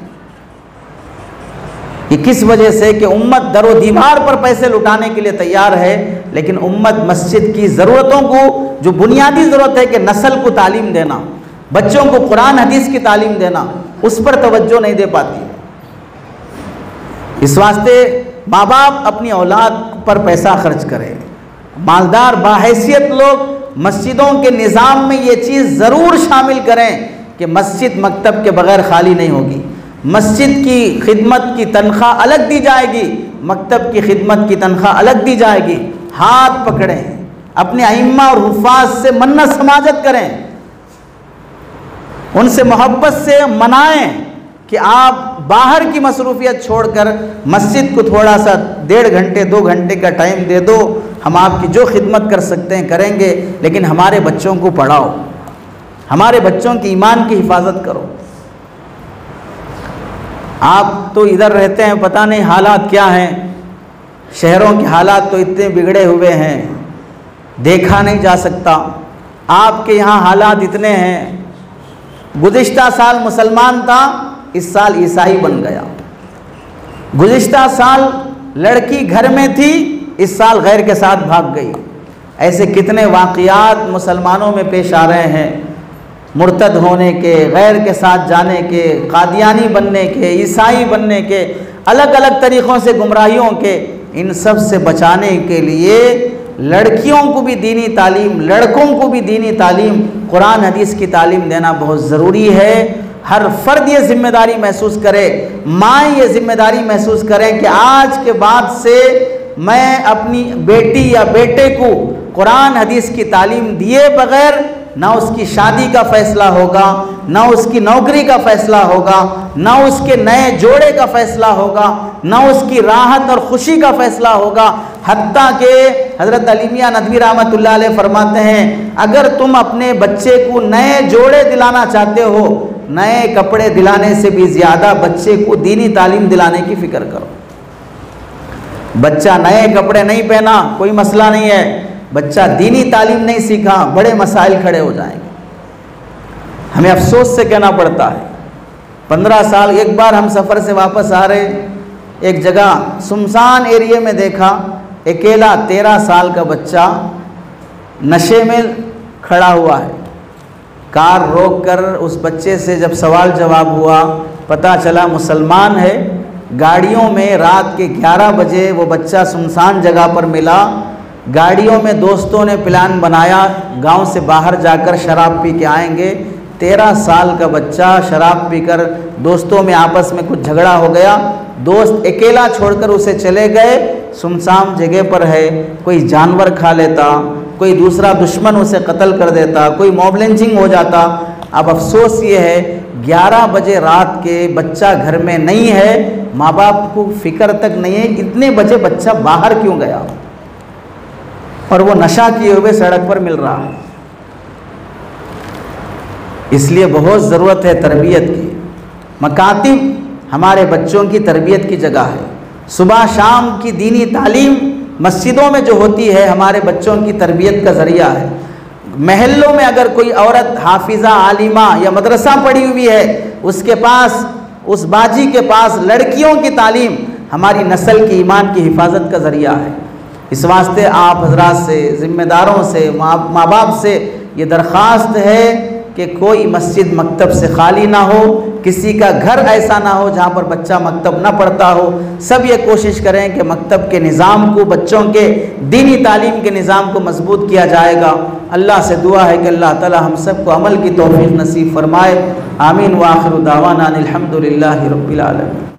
[SPEAKER 1] ये किस वजह से कि उम्मत दरो दीवार पर पैसे लुटाने के लिए तैयार है, लेकिन उम्मत मस्जिद की ज़रूरतों को, जो बुनियादी ज़रूरत है कि नस्ल को तालीम देना, बच्चों को कुरान हदीस की तालीम देना, उस पर तवज्जो नहीं दे पाती। इस वास्ते माँ बाप अपनी औलाद पर पैसा खर्च करें। मालदार बाहैसियत लोग मस्जिदों के निज़ाम में ये चीज़ ज़रूर शामिल करें कि मस्जिद मकतब के बगैर खाली नहीं होगी। मस्जिद की खिदमत की तनख्वाह अलग दी जाएगी, मकतब की खिदमत की तनख्वाह अलग दी जाएगी। हाथ पकड़ें, अपने अइम्मा और हुफ़ाज़ से मन्नत समाजत करें, उनसे मोहब्बत से मनाएं कि आप बाहर की मसरूफियत छोड़कर मस्जिद को थोड़ा सा 1.5 घंटे 2 घंटे का टाइम दे दो। हम आपकी जो खिदमत कर सकते हैं करेंगे, लेकिन हमारे बच्चों को पढ़ाओ, हमारे बच्चों की ईमान की हिफाजत करो। आप तो इधर रहते हैं, पता नहीं हालात क्या हैं। शहरों के हालात तो इतने बिगड़े हुए हैं, देखा नहीं जा सकता। आपके यहाँ हालात इतने हैं, गुज़िश्ता साल मुसलमान था, इस साल ईसाई बन गया। गुज़िश्ता साल लड़की घर में थी, इस साल गैर के साथ भाग गई। ऐसे कितने वाक़ियात मुसलमानों में पेश आ रहे हैं, मुर्तद होने के, गैर के साथ जाने के, कादियानी बनने के, ईसाई बनने के, अलग अलग तरीक़ों से गुमराहियों के। इन सब से बचाने के लिए लड़कियों को भी दीनी तालीम, लड़कों को भी दीनी तालीम, कुरान हदीस की तालीम देना बहुत ज़रूरी है। हर फ़र्द ये ज़िम्मेदारी महसूस करे, माँ ये ज़िम्मेदारी महसूस करें कि आज के बाद से मैं अपनी बेटी या बेटे को कुरान हदीस की तालीम दिए बग़ैर ना उसकी शादी का फ़ैसला होगा, ना उसकी नौकरी का फ़ैसला होगा, ना उसके नए जोड़े का फ़ैसला होगा, ना उसकी राहत और ख़ुशी का फ़ैसला होगा। हत्ता के हज़रत अली मियां नदवी रहमतुल्लाह अलैह फरमाते हैं, अगर तुम अपने बच्चे को नए जोड़े दिलाना चाहते हो, नए कपड़े दिलाने से भी ज़्यादा बच्चे को दीनी तालीम दिलाने की फ़िक्र करो। बच्चा नए कपड़े नहीं पहना कोई मसला नहीं है, बच्चा दीनी तालीम नहीं सीखा, बड़े मसाइल खड़े हो जाएंगे। हमें अफसोस से कहना पड़ता है, 15 साल एक बार हम सफ़र से वापस आ रहे, एक जगह सुनसान एरिया में देखा, अकेला 13 साल का बच्चा नशे में खड़ा हुआ है। कार रोककर उस बच्चे से जब सवाल जवाब हुआ, पता चला मुसलमान है। गाड़ियों में रात के 11 बजे वो बच्चा सुनसान जगह पर मिला। गाड़ियों में दोस्तों ने प्लान बनाया, गांव से बाहर जाकर शराब पी के आएंगे। 13 साल का बच्चा शराब पीकर दोस्तों में आपस में कुछ झगड़ा हो गया, दोस्त अकेला छोड़कर उसे चले गए। सुनसान जगह पर है, कोई जानवर खा लेता, कोई दूसरा दुश्मन उसे कत्ल कर देता, कोई मॉब लिंचिंग हो जाता। अब अफसोस ये है 11 बजे रात के बच्चा घर में नहीं है, माँ बाप को फिक्र तक नहीं है इतने बजे बच्चा बाहर क्यों गया, और वो नशा किए हुए सड़क पर मिल रहा है। इसलिए बहुत ज़रूरत है तरबियत की। मकातिब हमारे बच्चों की तरबियत की जगह है। सुबह शाम की दीनी तालीम मस्जिदों में जो होती है, हमारे बच्चों की तरबियत का ज़रिया है। महल्लों में अगर कोई औरत हाफिज़ा, आलिमा या मदरसा पढ़ी हुई है, उसके पास, उस बाजी के पास लड़कियों की तालीम हमारी नस्ल की ईमान की हिफाजत का ज़रिया है। इस वास्ते आप हजरात से, ज़िम्मेदारों से, माँ बाप से ये दरख्वास्त है कि कोई मस्जिद मकतब से खाली ना हो, किसी का घर ऐसा ना हो जहाँ पर बच्चा मकतब ना पढ़ता हो। सब ये कोशिश करें कि मकतब के निज़ाम को, बच्चों के दीनी तालीम के निज़ाम को मजबूत किया जाएगा। अल्लाह से दुआ है कि अल्लाह ताला हम सब को अमल की तौफीक नसीब फरमाए। आमीन व आखिर दावाना अनिल हम्दुलिल्लाहि रब्बिल आलमीन।